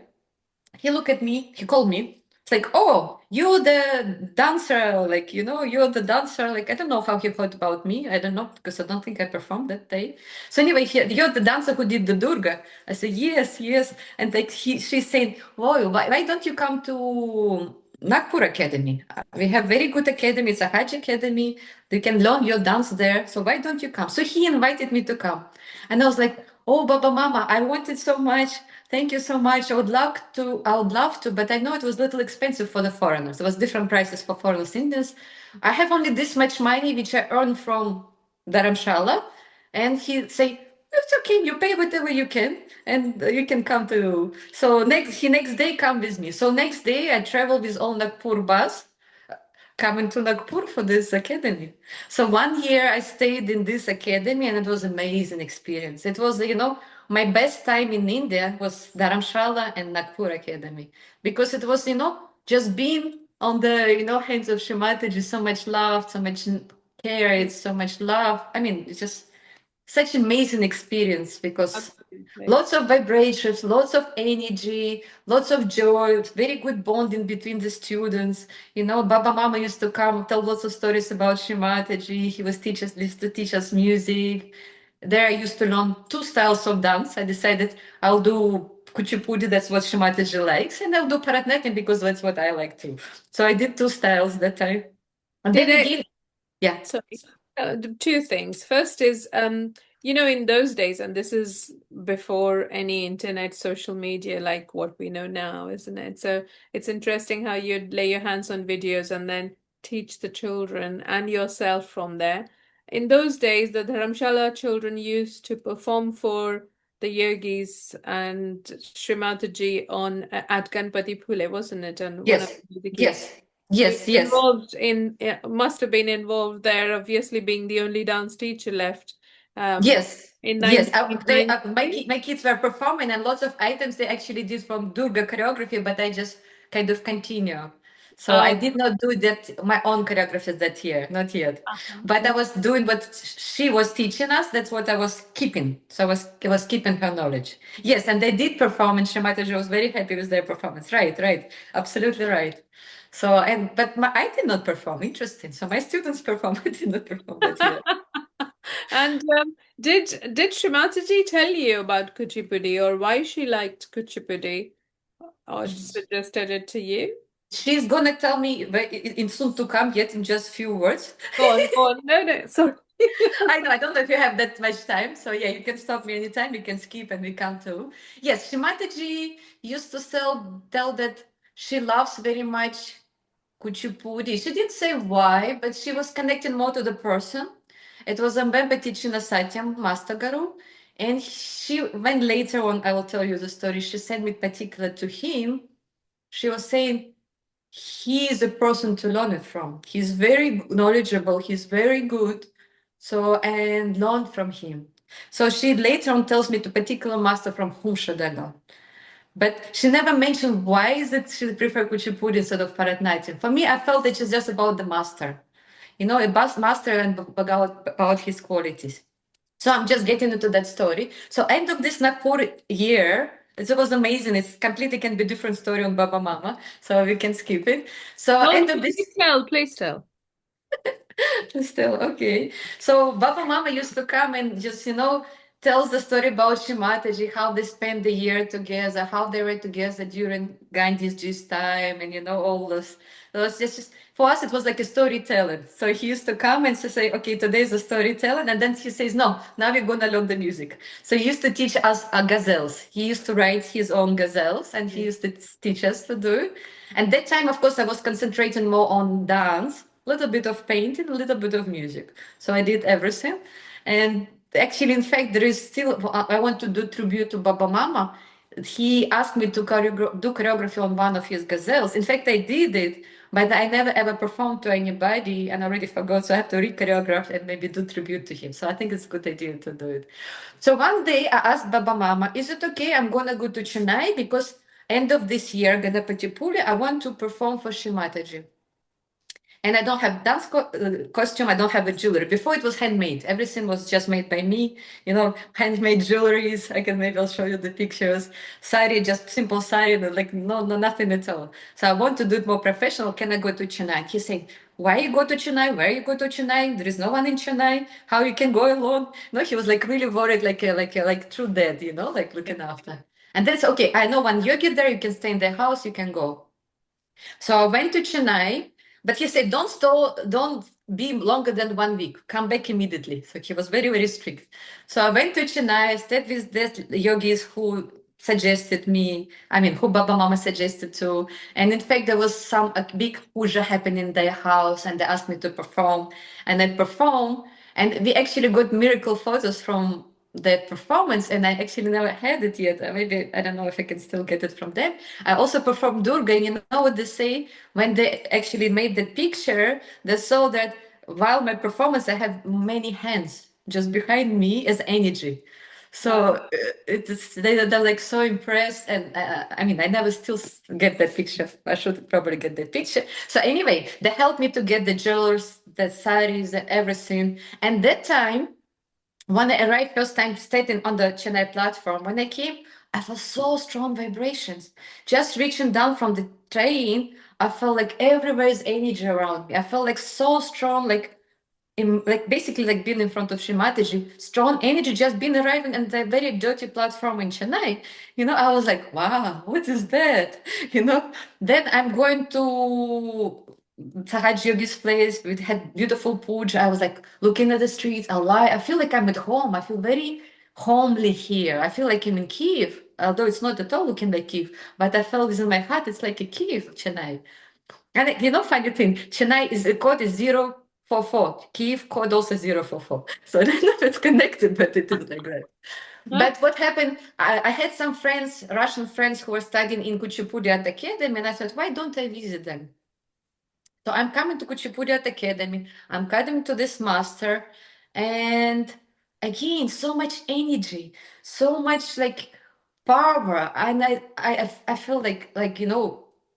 He looked at me, he called me. It's like, oh, you're the dancer, like, you're the dancer. Like, I don't know how he thought about me. I don't know, because I don't think I performed that day. So anyway, you're the dancer who did the Durga. I said, yes, yes. And like she's saying, oh, why don't you come to Nagpur Academy? We have very good academy, it's a Sahaja Academy. You can learn your dance there. So why don't you come? So he invited me to come. And I was like, oh, Baba Mama, I wanted so much. Thank you so much. I would love to, but I know it was a little expensive for the foreigners. There was different prices for foreigners, Indians. I have only this much money, which I earn from Dharamshala. And he say, it's okay, you pay whatever you can, and you can come to. So next day come with me. So next day I travel with all Nagpur bus, coming to Nagpur for this academy. So 1 year I stayed in this academy, and it was an amazing experience. It was, my best time in India was Dharamshala and Nagpur Academy, because it was, just being on the, hands of Shri Mataji, so much love, so much care, it's so much love. I mean, it's just such amazing experience, because lots of vibrations, lots of energy, lots of joy, very good bonding between the students. Baba Mama used to come, tell lots of stories about Shri Mataji. He used to teach us music. There I used to learn 2 styles of dance. I decided I'll do Kuchipudi, that's what Shri Mataji likes, and I'll do Bharatanatyam because that's what I like too. So I did 2 styles that time. And then again, yeah. Sorry. 2 things. First is, in those days, and this is before any internet, social media like what we know now, isn't it? So it's interesting how you'd lay your hands on videos and then teach the children and yourself from there. In those days, the Dharamshala children used to perform for the yogis and Shri Mataji on at Ganpati Phule, wasn't it? And one of Yes, the yes, so yes, you're yes. involved in, must have been involved there, obviously being the only dance teacher left. Yes, In yes. 1990. My kids were performing, and lots of items they actually did from Durga choreography, but I just kind of continue. So I did not do that my own choreography that year, not yet. But I was doing what she was teaching us. That's what I was keeping. So I was keeping her knowledge. Yes, and they did perform, and Shri Mataji was very happy with their performance. Right, right, absolutely right. So but I did not perform. Interesting. So my students performed. I did not perform that year. And did Shri Mataji tell you about Kuchipudi or why she liked Kuchipudi or suggested it to you? She's gonna tell me in soon to come, yet in just few words. Go on, go on. No, no, sorry. I know, I don't know if you have that much time. So yeah, you can stop me anytime, you can skip and we can too. Yes, Shimataji used to tell that she loves very much Kuchipudi. She didn't say why, but she was connecting more to the person. It was Mbembe teaching a Satyam Master Guru. And when later on, I will tell you the story, she sent me particular to him. She was saying, he is a person to learn it from. He's very knowledgeable. He's very good. So, and learn from him. So she later on tells me to particular master from whom should I learn. But she never mentioned why is it she prefer Kuchipudi instead of Bharatanatyam. For me, I felt it is just about the master. You know, about master and about his qualities. So I'm just getting into that story. So end of this Nagpur year, it was amazing. It's completely can be different story on Baba Mama, so we can skip it. So No, end of this. please tell. Still okay. So Baba Mama used to come and just tells the story about Shri Mataji, how they spent the year together, how they were together during Gandhi's time, and all this. It was just for us, it was like a storytelling. So he used to come and say, "Okay, today's a storytelling," and then he says, "No, now we're gonna learn the music." So he used to teach us gazelles. He used to write his own gazelles, and he used to teach us to do. And that time, of course, I was concentrating more on dance, a little bit of painting, a little bit of music. So I did everything. And actually, in fact, there is still, I want to do tribute to Baba Mama. He asked me to do choreography on one of his gazelles. In fact, I did it, but I never ever performed to anybody and I already forgot. So I have to re-choreograph and maybe do tribute to him. So I think it's a good idea to do it. So one day I asked Baba Mama, is it okay? I'm going to go to Chennai because end of this year, Ganapati Puri, I want to perform for Shri Mataji. And I don't have dance costume. I don't have a jewelry. Before it was handmade. Everything was just made by me. Handmade jewelries. Maybe I'll show you the pictures. Sari, just simple sari, like no, nothing at all. So I want to do it more professional. Can I go to Chennai? He said, why you go to Chennai? Where you go to Chennai? There is no one in Chennai. How you can go alone? No, he was like really worried, like true dad, like looking after. And that's okay. I know one yogi there. You can stay in their house. You can go. So I went to Chennai, but he said, don't be longer than 1 week. Come back immediately. So he was very, very strict. So I went to Chennai, I stayed with the yogis who suggested me, who Baba Mama suggested to. And in fact, there was a big puja happening in their house and they asked me to perform. And I performed. And we actually got miracle photos from that performance, and I actually never had it yet. Maybe I don't know if I can still get it from them. I also performed Durga, and you know what they say when they actually made the picture? They saw that while my performance, I have many hands just behind me as energy. So they're like so impressed, and I never still get that picture. I should probably get that picture. So anyway, they helped me to get the jewelers, the saris, and everything. And that time, when I arrived first time standing on the Chennai platform, when I came, I felt so strong vibrations. Just reaching down from the train, I felt like everywhere is energy around me. I felt like so strong, basically like being in front of Shri Mataji, strong energy just being arriving on the very dirty platform in Chennai. I was like, wow, what is that? Then I'm going to Sahaja Yogi's place. We had beautiful puja. I was like looking at the streets. I feel like I'm at home. I feel very homely here. I feel like I'm in Kiev, although it's not at all looking like Kiev, but I felt within my heart it's like a Kiev, Chennai. And funny thing, Chennai the code is 044. Kiev code also 044. So I don't know if it's connected, but it is like that. But what happened, I had some friends, Russian friends, who were studying in Kuchipudi Art Academy, and I thought, why don't I visit them? So I'm coming to Kuchipudi Art Academy, I'm coming to this master, and again, so much energy, so much like power, and I feel like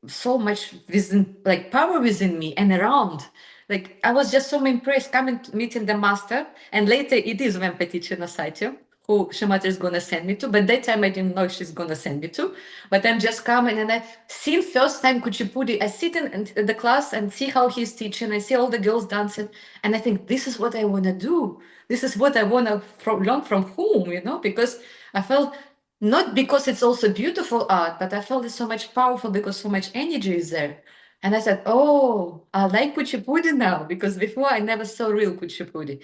so much within, like power within me and around. Like I was just so impressed coming to meeting the master, and later it is Vempatici Nasatya who Shri is gonna send me to, but that time I didn't know she's gonna send me to. But I'm just coming and I seen first time Kuchipudi. I sit in the class and see how he's teaching. I see all the girls dancing, and I think this is what I wanna do. This is what I wanna learn from whom, because I felt not because it's also beautiful art, but I felt it's so much powerful because so much energy is there. And I said, oh, I like Kuchipudi now, because before I never saw real Kuchipudi.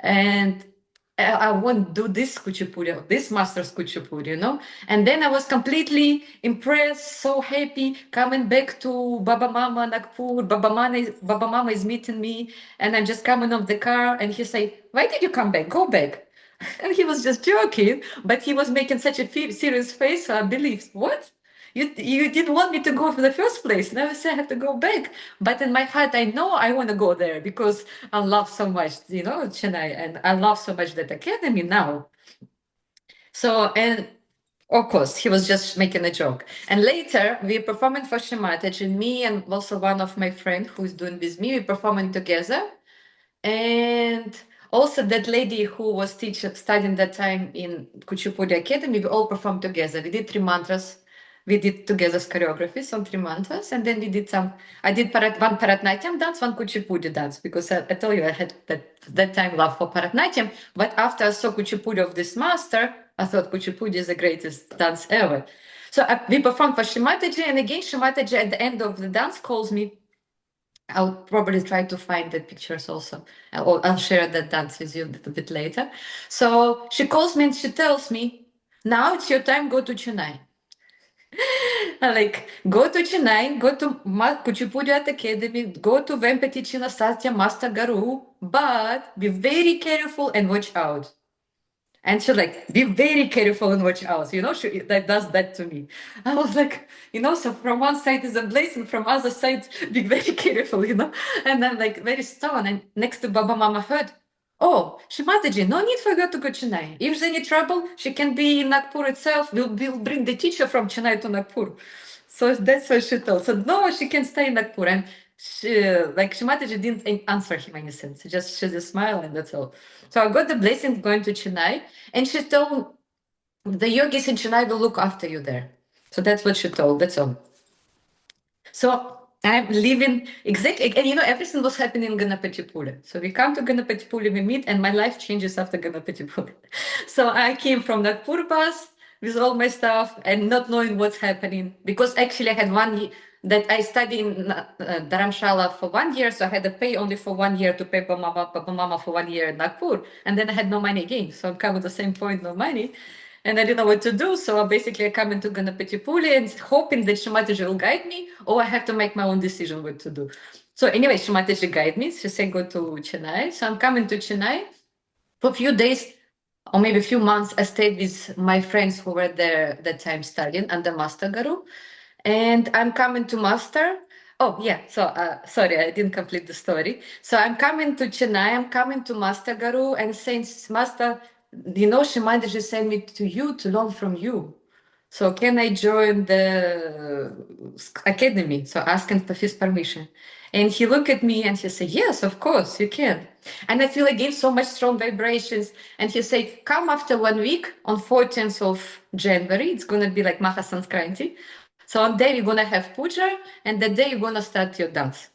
And I want to do this Kuchipudi, this master's Kuchipudi. And then I was completely impressed, so happy, coming back to Baba Mama Nagpur. Baba Mama is meeting me, and I'm just coming off the car, and he say, why did you come back? Go back. And he was just joking, but he was making such a serious face, so I believed, what? You didn't want me to go for the first place. Now I say I have to go back. But in my heart, I know I want to go there because I love so much, Chennai, and I love so much that academy now. So, and of course, he was just making a joke. And later, we performing for Shri Mataji, me and also one of my friends who's doing with me, we performing together. And also that lady who was studying that time in Kuchipudi Academy, we all performed together. We did 3 mantras. We did together choreographies on 3 mantras. And then we did I did one Bharatnatyam dance, one Kuchipudi dance, because I told you I had that time love for Bharatnatyam. But after I saw Kuchipudi of this master, I thought Kuchipudi is the greatest dance ever. So we performed for Shri Mataji, and again, Shri Mataji at the end of the dance calls me. I'll probably try to find the pictures also. I'll share that dance with you a little bit later. So she calls me and she tells me, now it's your time, go to Chennai. Like, go to Chennai, go to Kuchipudi Art Academy, go to Vempatici Nasatya Master Guru, but be very careful and watch out. And she's like, be very careful and watch out. She does that to me. I was like, so from one side is a blessing, from other side, be very careful, And I'm like very stubborn. And next to Baba Mama heard, oh, Shri Mataji, no need for her to go to Chennai. If there's any trouble, she can be in Nagpur itself. We'll bring the teacher from Chennai to Nagpur. So that's what she told. So no, she can stay in Nagpur. And Shri Mataji didn't answer him any sense. She just smiled and that's all. So I got the blessing going to Chennai, and she told the yogis in Chennai will look after you there. So that's what she told. That's all. So I'm living exactly, and everything was happening in Ganapatipura. So we come to Ganapatipura, we meet, and my life changes after Ganapatipura. So I came from Nagpur bus with all my stuff and not knowing what's happening, because actually I had 1 year that I studied in Dharamshala for 1 year, so I had to pay only for 1 year to pay Papa Mama for 1 year in Nagpur, and then I had no money again. So I'm coming to the same point, no money. And I didn't know what to do. So basically I come into Ganapatipuli and hoping that Shri Mataji will guide me, or I have to make my own decision what to do. So anyway, Shri Mataji guide me. She said, go to Chennai. So I'm coming to Chennai for a few days, or maybe a few months. I stayed with my friends who were there at that time studying under Master Guru. And I'm coming to Master. Oh, yeah. So, sorry, I didn't complete the story. So I'm coming to Chennai. I'm coming to Master Guru and saying, Master, Shri Mataji sent me to you to learn from you. So can I join the academy? So asking for his permission. And he looked at me and he said, yes, of course, you can. And I feel again so much strong vibrations. And he said, come after 1 week on 14th of January. It's going to be like Maha Sankranti. So on day you're going to have puja, and that day you're going to start your dance.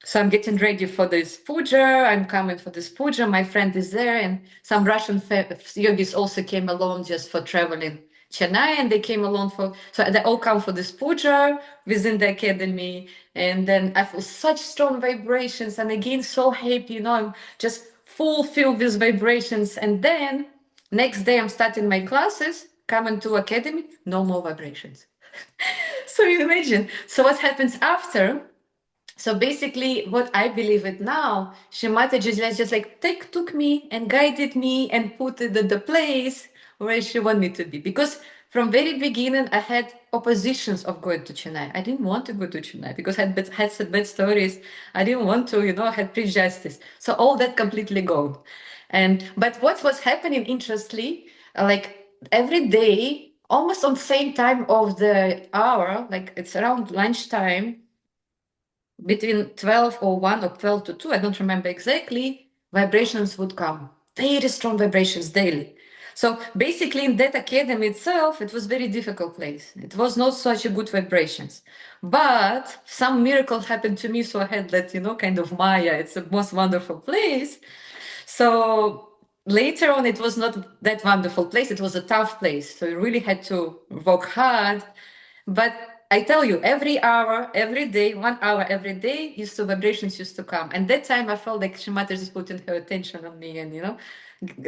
So I'm getting ready for this puja. I'm coming for this puja. My friend is there, and some Russian yogis also came along just for traveling Chennai, and they came along so they all come for this puja within the academy. And then I feel such strong vibrations, and again so happy, I'm just fulfilled with vibrations. And then next day I'm starting my classes, coming to academy, no more vibrations. So you imagine. So what happens after? So basically, what I believe it now, Shri Mataji just like took me and guided me and put it at the place where she want me to be. Because from very beginning, I had oppositions of going to Chennai. I didn't want to go to Chennai because I had some bad stories. I didn't want to, I had prejudice. So all that completely gone. But what was happening, interestingly, like every day, almost on the same time of the hour, like it's around lunchtime, between 12 or 1 or 12 to 2, I don't remember exactly, vibrations would come. Very strong vibrations daily. So basically in that academy itself, it was very difficult place. It was not such a good vibrations. But some miracle happened to me, so I had that, kind of Maya. It's the most wonderful place. So later on, it was not that wonderful place. It was a tough place. So you really had to work hard. But I tell you, every hour, every day, 1 hour every day, vibrations used to come. And that time I felt like Shri Mataji is putting her attention on me and,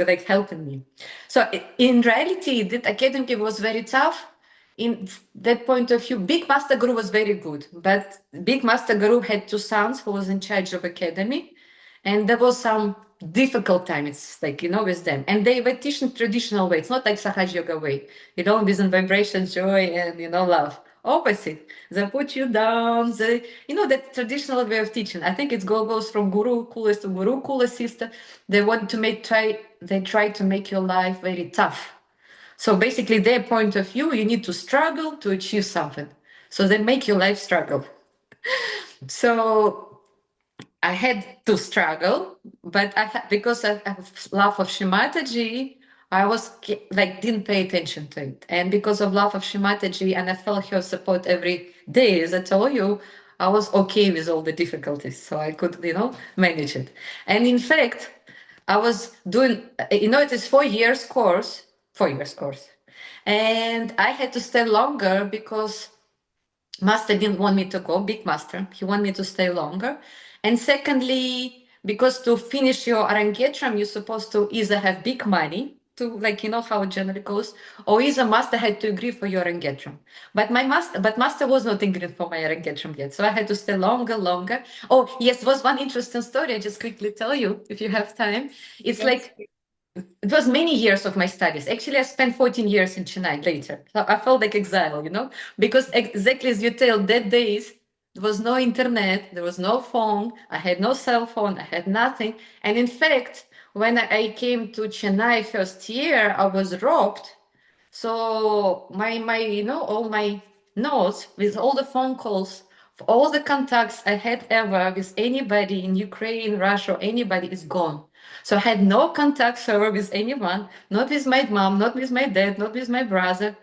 like helping me. So in reality, that academy was very tough. In that point of view, Big Master Guru was very good. But Big Master Guru had 2 sons who was in charge of academy. And there was some difficult time, it's like, with them. And they were teaching traditional way. It's not like Sahaja Yoga way, with vibration, joy, and, love. Opposite. They put you down. That traditional way of teaching. I think it goes from Guru Kulas to Guru Kula sister. They want to try to make your life very tough. So basically, their point of view, you need to struggle to achieve something. So they make your life struggle. So I had to struggle, but because I have love of Shri Mataji, I was like didn't pay attention to it, and because of love of Shri Mataji, and I felt her support every day. As I told you, I was okay with all the difficulties, so I could manage it. And in fact, I was doing it is 4 years course, and I had to stay longer because Master didn't want me to go, Big Master. He wanted me to stay longer. And secondly, because to finish your Arangetram, you're supposed to either have big money to, like, how it generally goes, or either Master had to agree for your Arangetram. But Master was not agreeing for my Arangetram yet. So I had to stay longer. Oh, yes, was one interesting story. I just quickly tell you if you have time. It's like, it was many years of my studies. Actually, I spent 14 years in Chennai later. So I felt like exile, because exactly as you tell, that days, there was no internet, there was no phone, I had no cell phone, I had nothing. And in fact, when I came to Chennai first year, I was robbed. So my all my notes with all the phone calls, all the contacts I had ever with anybody in Ukraine, Russia, or anybody is gone. So I had no contact ever with anyone, not with my mom, not with my dad, not with my brother.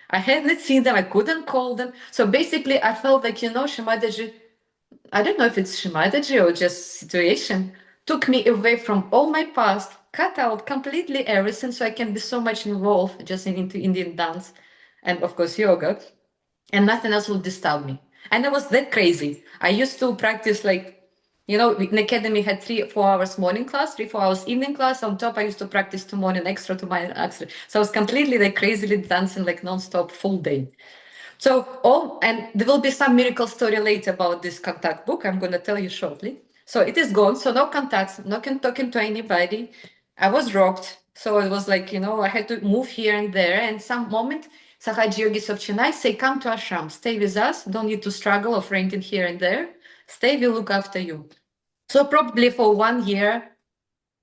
I hadn't seen them, I couldn't call them. So basically I felt like, Shri Mataji, I don't know if it's Shri Mataji or just situation, took me away from all my past, cut out completely everything so I can be so much involved just into Indian dance and of course yoga, and nothing else will disturb me. And I was that crazy. I used to practice like, in academy had 3-4 hours morning class, 3-4 hours evening class. On top, I used to practice 2 morning extra to my extra. So I was completely like crazily dancing like non-stop full day. So and there will be some miracle story later about this contact book. I'm going to tell you shortly. So it is gone. So no contacts, no talking to anybody. I was rocked. So it was like, I had to move here and there. And some moment, Sahaja Yogis of Chennai say, come to ashram, stay with us. Don't need to struggle of renting here and there. Stay, we'll look after you. So probably for 1 year,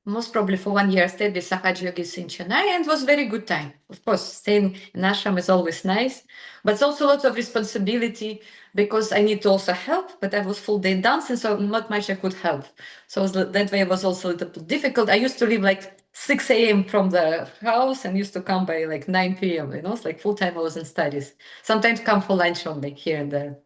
most probably for 1 year, I stayed with Sahaja Yogis in Chennai, and it was very good time. Of course, staying in ashram is always nice, but it's also lots of responsibility because I need to also help, but I was full day dancing, so not much I could help. So that way it was also a little bit difficult. I used to leave like 6 a.m. from the house and used to come by like 9 p.m. It's like full time I was in studies. Sometimes come for lunch only here and there.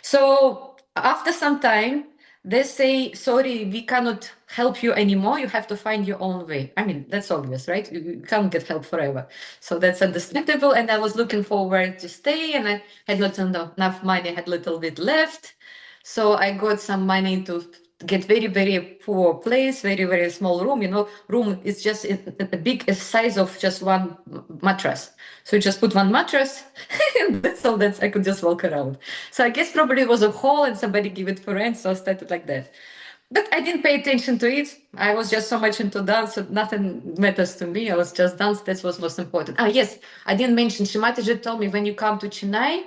So after some time, they say, sorry, we cannot help you anymore. You have to find your own way. I mean, that's obvious, right? You can't get help forever. So that's understandable. And I was looking forward to stay, and I had not enough money, I had a little bit left. So I got some money to get very, very poor place, very, very small room. Room is just a big size of just one mattress. So you just put one mattress, and that's all. I could just walk around. So I guess probably it was a hall, and somebody gave it for rent. So I started like that. But I didn't pay attention to it. I was just so much into dance, so nothing matters to me. I was just dance. That was most important. Ah, yes, I didn't mention. Shri Mataji told me when you come to Chennai,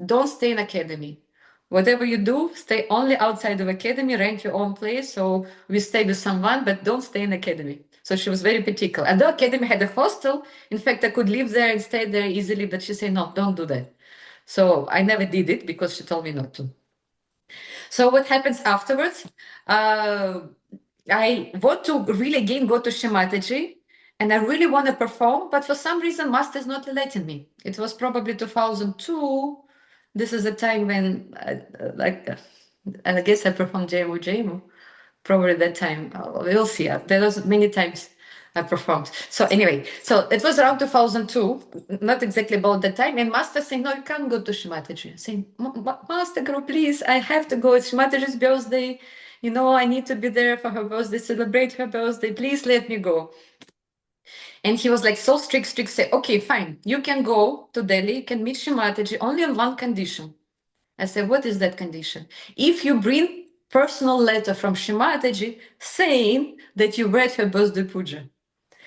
don't stay in academy. Whatever you do, stay only outside of academy, rent your own place. So we stay with someone, but don't stay in academy. So she was very particular. And the academy had a hostel. In fact, I could live there and stay there easily, but she said, no, don't do that. So I never did it because she told me not to. So what happens afterwards? I want to really again go to Shri Mataji, and I really want to perform, but for some reason, Master is not letting me. It was probably 2002. This is a time when, I guess I performed Jemu. Probably that time. We'll see. There was many times I performed. So anyway, so it was around 2002, not exactly about that time. And Master saying, no, you can't go to Shri Mataji. Saying, Master Guru, please, I have to go. It's Shri Mataji's birthday. You know, I need to be there for her birthday, celebrate her birthday. Please let me go. And he was like so strict, say, okay, fine. You can go to Delhi, you can meet Shri Mataji only on one condition. I said, what is that condition? If you bring personal letter from Shri Mataji saying that you read her birthday puja.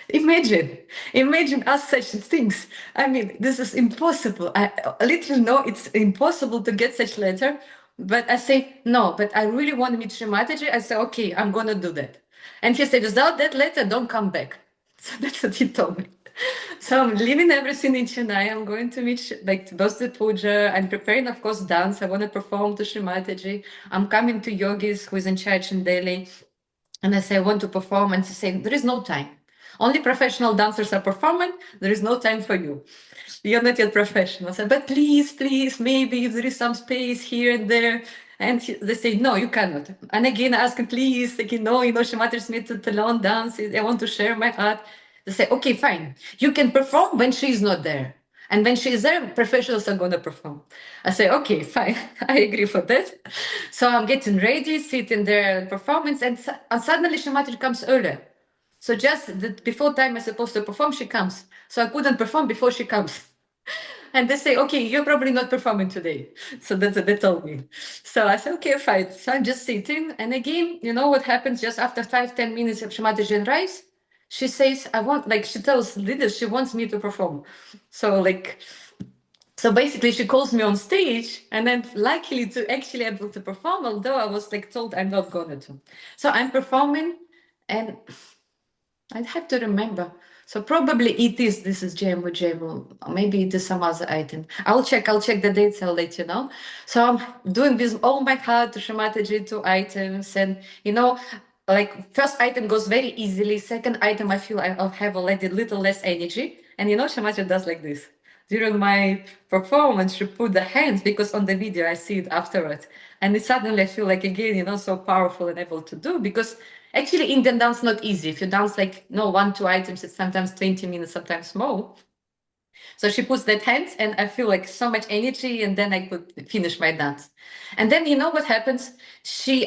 Imagine us such things. I mean, this is impossible. I literally know it's impossible to get such letter. But I say, no, but I really want to meet Shri Mataji. I say, okay, I'm going to do that. And he said, without that letter, don't come back. So that's what he told me. So I'm leaving everything in Chennai. I'm going to meet like birthday puja. I'm preparing, of course, dance. I want to perform to Shri Mataji. I'm coming to yogis who is in charge in Delhi. And I say, I want to perform. And she said, there is no time. Only professional dancers are performing. There is no time for you. You're not yet professional. I said, but please, maybe if there is some space here and there. And they say, no, you cannot. And again, I ask him, please, like, Shri Mataji me to learn dance. I want to share my art. They say, okay, fine. You can perform when she is not there. And when she is there, professionals are going to perform. I say, okay, fine. I agree for that. So I'm getting ready, sitting there, performance, and suddenly Shri Mataji comes earlier. So just before time I'm supposed to perform, she comes. So I couldn't perform before she comes. And they say, okay, you're probably not performing today. So that's what they told me. So I said, okay, fine. So I'm just sitting. And again, you know what happens just after 5-10 minutes of Shri Mataji arrives? She says, she tells leaders she wants me to perform. So basically she calls me on stage, and then luckily to actually able to perform, although I was like told I'm not going to. So I'm performing, and I'd have to remember. So probably this is Jemu. Maybe it is some other item. I'll check the dates, I'll let you know. So I'm doing this all my heart to Shri Mataji 2 items. And like first item goes very easily. Second item, I feel I'll have already a little less energy. And Shri Mataji does like this. During my performance, she put the hands, because on the video I see it afterwards. And it suddenly I feel like again, so powerful and able to do, because actually Indian dance not easy. If you dance like 1-2 items, it's sometimes 20 minutes, sometimes more. So she puts that hands, and I feel like so much energy, and then I could finish my dance. And then what happens?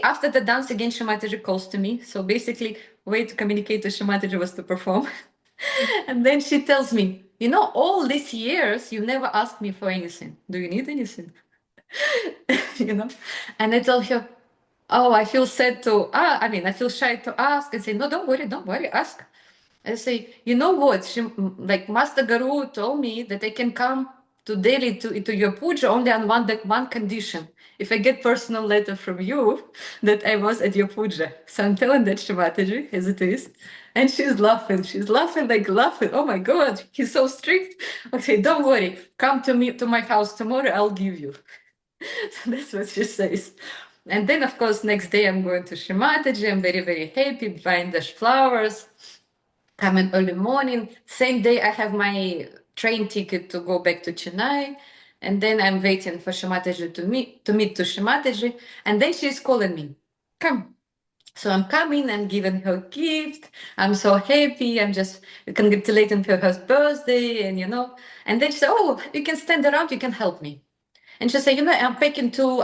After the dance again, Shri Mataji calls to me. So basically, way to communicate to Shri Mataji was to perform. And then she tells me, all these years you never asked me for anything. Do you need anything? And I tell her, oh, I feel sad I feel shy to ask, and say, no, don't worry, ask. I say, you know what? Master Guru told me that I can come to Delhi to your puja only on one condition. If I get personal letter from you that I was at your puja. So I'm telling that Shri Mataji as it is. And she's laughing. Oh my God, he's so strict. Okay, don't worry. Come to my house tomorrow, I'll give you. So that's what she says. And then, of course, next day I'm going to Shri Mataji. I'm very, very happy, buying the flowers, coming early morning. Same day I have my train ticket to go back to Chennai. And then I'm waiting for Shri Mataji to meet to Shri Mataji. And then she's calling me, come. So I'm coming and giving her gift. I'm so happy. I'm just congratulating her birthday, and then she said, oh, you can stand around, you can help me. And she said, I'm packing to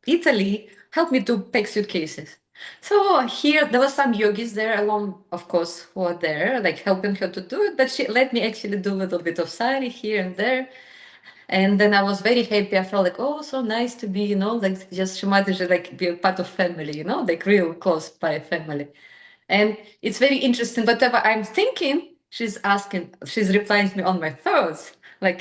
Italy. Help me to pack suitcases. So here, there were some yogis there along, of course, who were there, like helping her to do it. But she let me actually do a little bit of sari here and there. And then I was very happy. I felt like, oh, so nice to be, like just Shri Mataji, like be a part of family, like real close by family. And it's very interesting. Whatever I'm thinking, she's replying me on my thoughts. I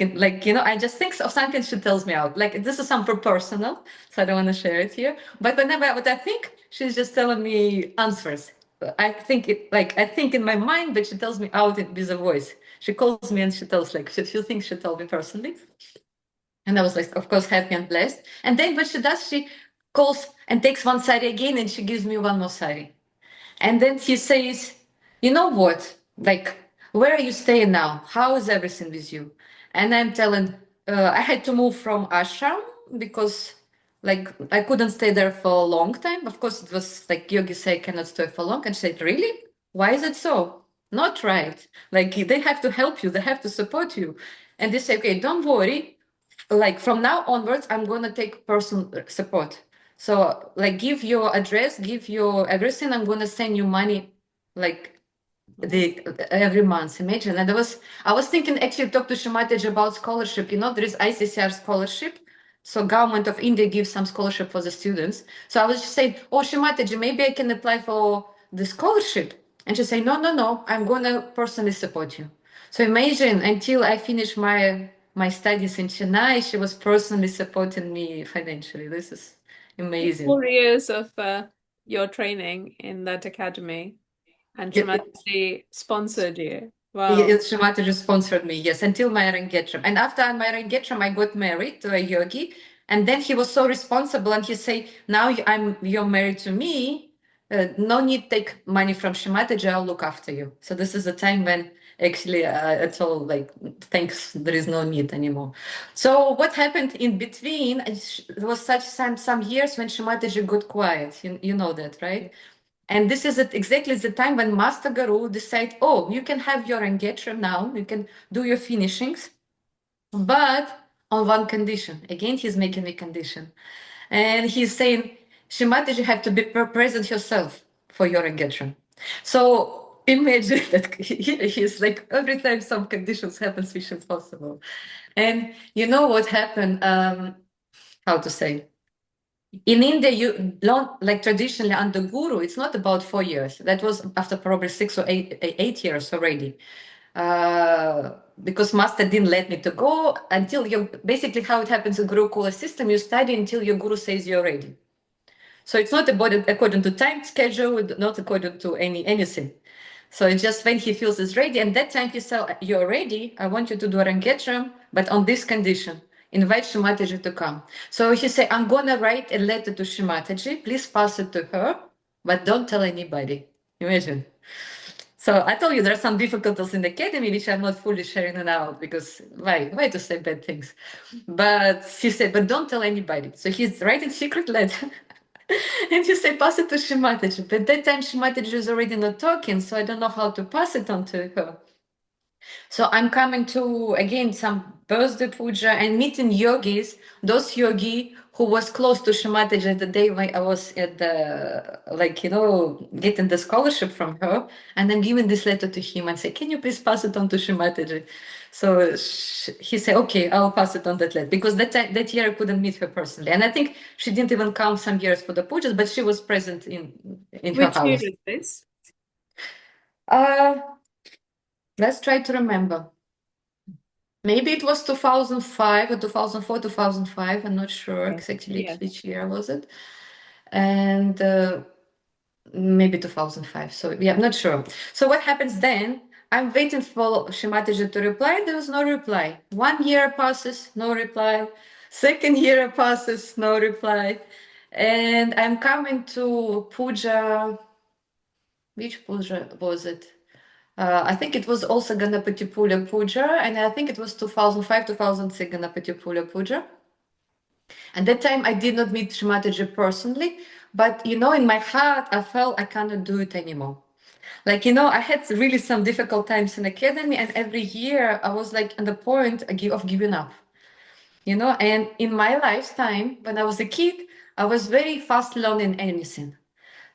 just think of something, she tells me out. Like this is something personal, so I don't want to share it here. But whenever what I think, she's just telling me answers. I think in my mind, but she tells me out with a voice. She calls me and she tells she thinks she told me personally. And I was like, of course, happy and blessed. And then what she does, she calls and takes one sari again, and she gives me one more sari. And then he says, you know what? Like, where are you staying now? How is everything with you? And I'm telling, I had to move from ashram because I couldn't stay there for a long time. Of course, it was like yogi say, I cannot stay for long. And she said, really? Why is it so? Not right. Like they have to help you. They have to support you. And they say, okay, don't worry. Like from now onwards, I'm going to take personal support. So like give your address, give your everything. I'm going to send you money like every month. Imagine. And I was thinking actually talk to Shri Mataji about scholarship. There is ICCR scholarship. So government of India gives some scholarship for the students. So I was just saying, oh, Shri Mataji, maybe I can apply for the scholarship. And she said, no, I'm going to personally support you. So imagine until I finish my studies in Chennai, she was personally supporting me financially. This is amazing. 4 years of your training in that academy, and Shri Mataji sponsored you. Wow. Shri Mataji sponsored me, yes, until my Rangetram. And after my Rangetram, I got married to a yogi. And then he was so responsible and he said, now you're married to me. No need to take money from Shri Mataji, I'll look after you. So this is the time when actually it's all like, thanks, there is no need anymore. So what happened in between, there was such some years when Shri Mataji got quiet. You know that, right? And this is exactly the time when Master Guru decide, oh, you can have your engagement now, you can do your finishings, but on one condition. Again, he's making a condition. And he's saying, Shri Mataji have to be present yourself for your engagement. So imagine that he's like, every time some conditions happens, which is possible. And you know what happened, how to say, in India, you learn like traditionally under Guru, it's not about 4 years. That was after probably 6 or 8 years already. Because master didn't let me to go until you basically how it happens in Gurukula system, you study until your guru says you're ready. So it's not about it according to time schedule, not according to anything. So it's just when he feels it's ready, and that time he said, you're ready, I want you to do Arangetram, but on this condition. Invite Shri Mataji to come. So he said, I'm gonna write a letter to Shri Mataji, please pass it to her, but don't tell anybody. Imagine. So I told you there are some difficulties in the academy, which I'm not fully sharing it out because why to say bad things? But he said, but don't tell anybody. So he's writing secret letter. And he said, pass it to Shri Mataji. But that time Shri Mataji is already not talking, so I don't know how to pass it on to her. So I'm coming to, again, some birthday puja and meeting yogis, those yogi who was close to Shri Mataji the day when I was at the, getting the scholarship from her. And I'm giving this letter to him and say, can you please pass it on to Shri Mataji? So he said, okay, I'll pass it on that letter. Because that year I couldn't meet her personally. And I think she didn't even come some years for the pujas, but she was present in her house. Which year is this? Let's try to remember. Maybe it was 2005 or 2004, 2005. I'm not sure exactly which year was it. And maybe 2005. So yeah, I'm not sure. So what happens then? I'm waiting for Shri Mataji to reply. There was no reply. 1 year passes, no reply. 2nd year passes, no reply. And I'm coming to puja. Which puja was it? I think it was also Ganapati Pula Puja, and I think it was 2005, 2006 Ganapati Pula Puja. And that time I did not meet Shri Mataji personally, but in my heart I felt I cannot do it anymore. I had really some difficult times in academy, and every year I was like on the point of giving up. And in my lifetime, when I was a kid, I was very fast learning anything.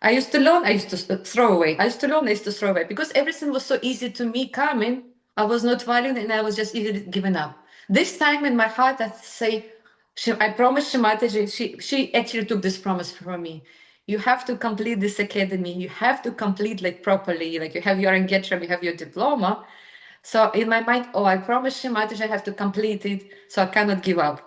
I used to learn, I used to throw away. I used to learn, I used to throw away. Because everything was so easy to me coming, I was not valuing and I was just easily giving up. This time in my heart, I say, I promised Shri Mataji, she actually took this promise from me. You have to complete this academy. You have to complete like properly, like you have your engagement, you have your diploma. So in my mind, oh, I promised Shri Mataji I have to complete it, so I cannot give up.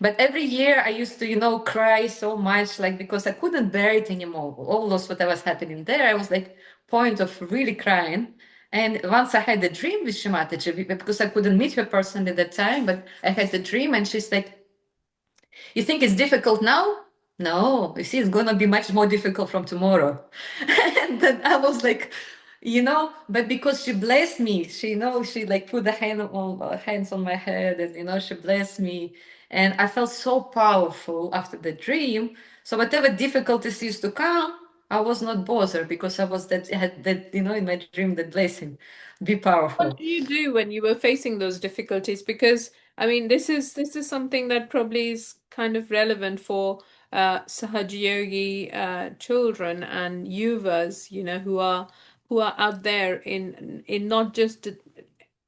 But every year I used to, cry so much, like because I couldn't bear it anymore. All those whatever was happening there, I was like point of really crying. And once I had a dream with Shri Mataji, because I couldn't meet her personally at that time, but I had a dream, and she's like, "You think it's difficult now? No, you see, it's gonna be much more difficult from tomorrow." And then I was like, but because she blessed me, she like put the hands on my head, and she blessed me, and I felt so powerful after the dream. So whatever difficulties used to come, I was not bothered because I had that, in my dream, that blessing, be What powerful. do you do when you were facing those difficulties? Because I mean, this is something that probably is kind of relevant for Sahaja Yogi children and yuvas, who are out there in not just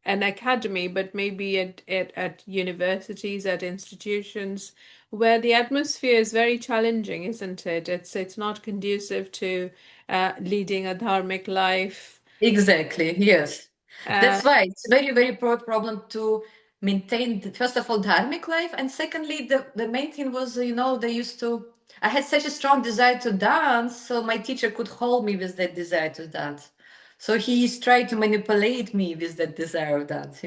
an academy, but maybe at universities, at institutions, where the atmosphere is very challenging, isn't it? It's not conducive to leading a dharmic life. Exactly, yes. Uh, That's why it's very, very broad problem to maintain, first of all, dharmic life. And secondly, the main thing was, I had such a strong desire to dance, so my teacher could hold me with that desire to dance. So he's trying to manipulate me with that desire of dance.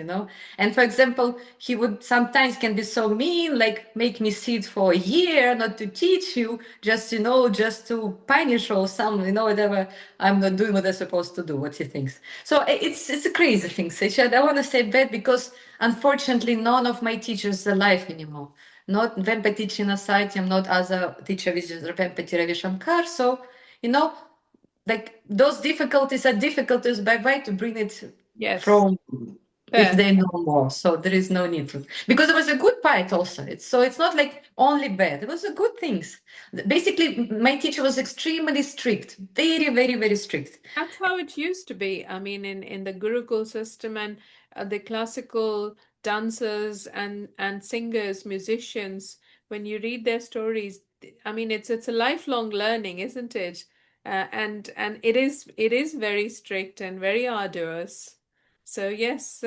And for example, he would sometimes can be so mean, like make me sit for a year, not to teach you, just to punish or whatever. I'm not doing what I'm supposed to do, what he thinks. So it's a crazy thing, Seychelles. I want to say bad because unfortunately none of my teachers are alive anymore. Not Vempati Chinasati, I'm not other teacher with Vempati Ravi Shankar. So, you know, like those difficulties are difficulties by why to bring it yes, from if fair. they know more. So there is no need to, because there was a good part also. It's not like only bad. It was a good things. Basically, my teacher was extremely strict, very, very, very strict. That's how it used to be. I mean, in the Gurukul system and the classical dancers and singers, musicians, when you read their stories, I mean, it's a lifelong learning, isn't it? And it is very strict and very arduous. So yes,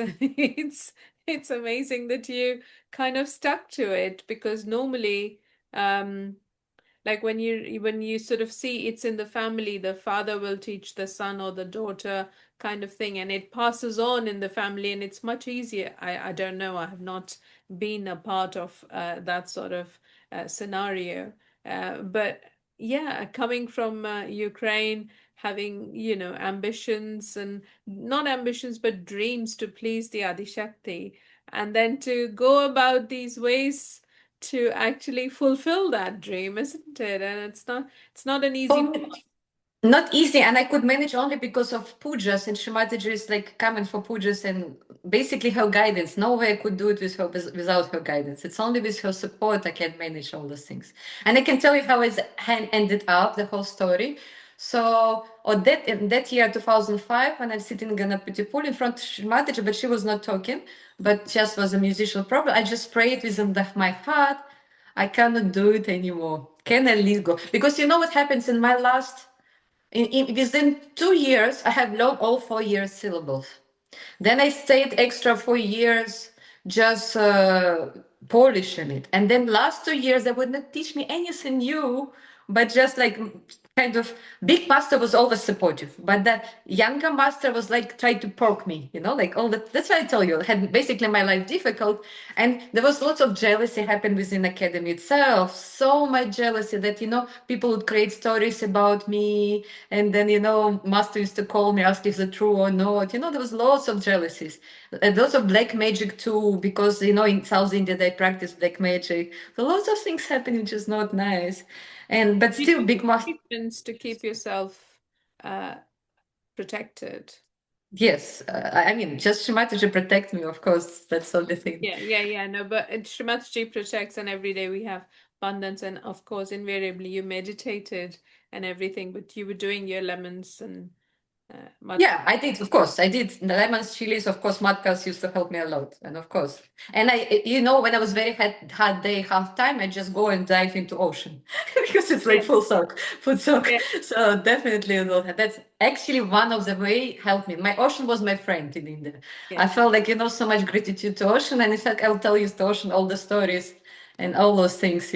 it's amazing that you kind of stuck to it because normally, like when you sort of see it's in the family, the father will teach the son or the daughter kind of thing, and it passes on in the family, and it's much easier. I don't know. I have not been a part of that sort of scenario, but yeah, coming from Ukraine, having ambitions and not ambitions but dreams to please the Adi Shakti, and then to go about these ways to actually fulfill that dream, isn't it? And it's not an easy. For me, not easy, and I could manage only because of pujas, and Shrimataji is like coming for pujas and basically her guidance. No way I could do it with her without her guidance. It's only with her support I can manage all those things. And I can tell you how it ended up, the whole story. So, in that year, 2005, when I'm sitting in a petit pool in front of Shrimataji, but she was not talking, but just was a musician problem. I just prayed within my heart. I cannot do it anymore. Can I leave go? Because you know what happens in my last within 2 years, I have learned all 4 years syllables. Then I stayed extra 4 years just polishing it. And then last 2 years, they would not teach me anything new, but just like kind of big master was always supportive, but the younger master was like trying to poke me, like all that. That's why I tell you, I had basically my life difficult, and there was lots of jealousy happened within academy itself. So much jealousy that people would create stories about me, and then master used to call me, ask if it's true or not. There was lots of jealousies, lots of black magic too, because in South India they practice black magic. So lots of things happening, which is not nice. But You still, do big master. treatments to keep yourself uh, protected. Yes, I mean, just Shimata to protect me, of course. That's all the thing. Yeah. No, but Shri Mataji protects, and every day we have abundance, and of course, invariably you meditated and everything, but you were doing your lemons and Yeah, I did. Of course, I did. The lemons, chilies, of course, matkas used to help me a lot. And of course. And when I was very hard day, half time, I just go and dive into ocean because it's like full soak, food soak. Yeah. So definitely that's actually one of the way helped me. My ocean was my friend in India. Yeah. I felt like, so much gratitude to ocean. And in fact, I'll tell you the ocean, all the stories and all those things.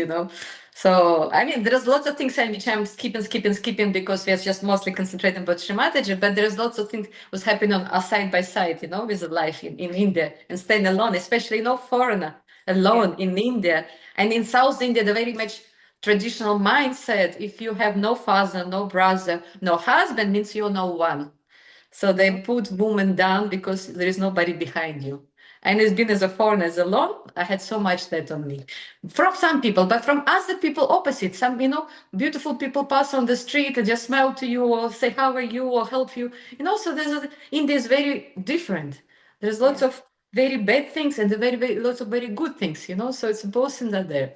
So, I mean, there's lots of things which I'm skipping because we're just mostly concentrating about Shri Mataji, but there's lots of things was happening on us side by side, with the life in India and staying alone, especially no foreigner alone in India. And in South India, the very much traditional mindset, if you have no father, no brother, no husband, means you're no one. So they put women down because there is nobody behind you. And it's been as a foreigner, as alone, I had so much that on me. From some people, but from other people, opposite. Some, beautiful people pass on the street and just smile to you or say, how are you, or help you. So India is very different. There's lots of very bad things and lots of very good things, so it's both things are there.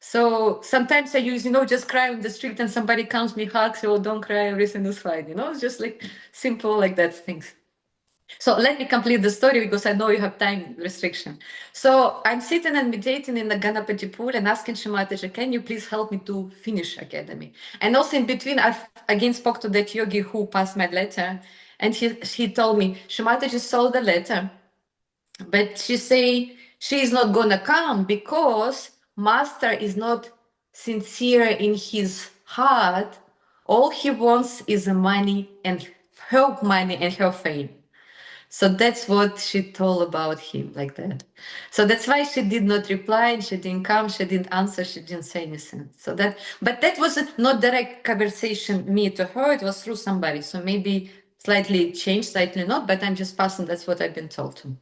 So sometimes I use, just cry on the street and somebody comes me, hugs, or don't cry, everything is fine, it's just like simple like that things. So let me complete the story because I know you have time restriction. So I'm sitting and meditating in the Ganapati pool and asking Shri Mataji, can you please help me to finish academy? And also in between, I again spoke to that yogi who passed my letter, and he told me, Shri Mataji saw the letter, but she say she is not gonna come because master is not sincere in his heart. All he wants is the money and her fame. So that's what she told about him, like that. So that's why she did not reply, she didn't come, she didn't answer, she didn't say anything. But that was not direct conversation, me to her, it was through somebody. So maybe slightly changed, slightly not, but I'm just passing, that's what I've been told to.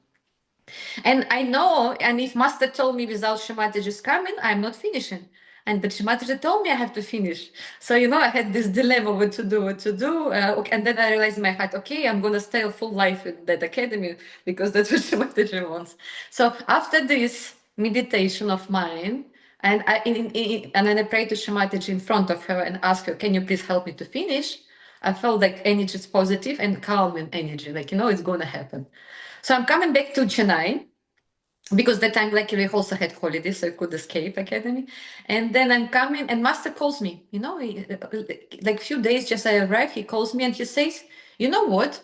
And I know, and if master told me without Shri Mataji's coming, I'm not finishing. But Shri Mataji told me I have to finish. So, I had this dilemma what to do. And then I realized in my heart, okay, I'm going to stay a full life in that academy because that's what Shri Mataji wants. So after this meditation of mine, and then I prayed to Shri Mataji in front of her and asked her, can you please help me to finish? I felt like energy is positive and calming energy, like, it's going to happen. So I'm coming back to Chennai because that time, luckily, we also had holidays, so I could escape academy. And then I'm coming, and master calls me. Like few days just I arrive, he calls me and he says, "You know what?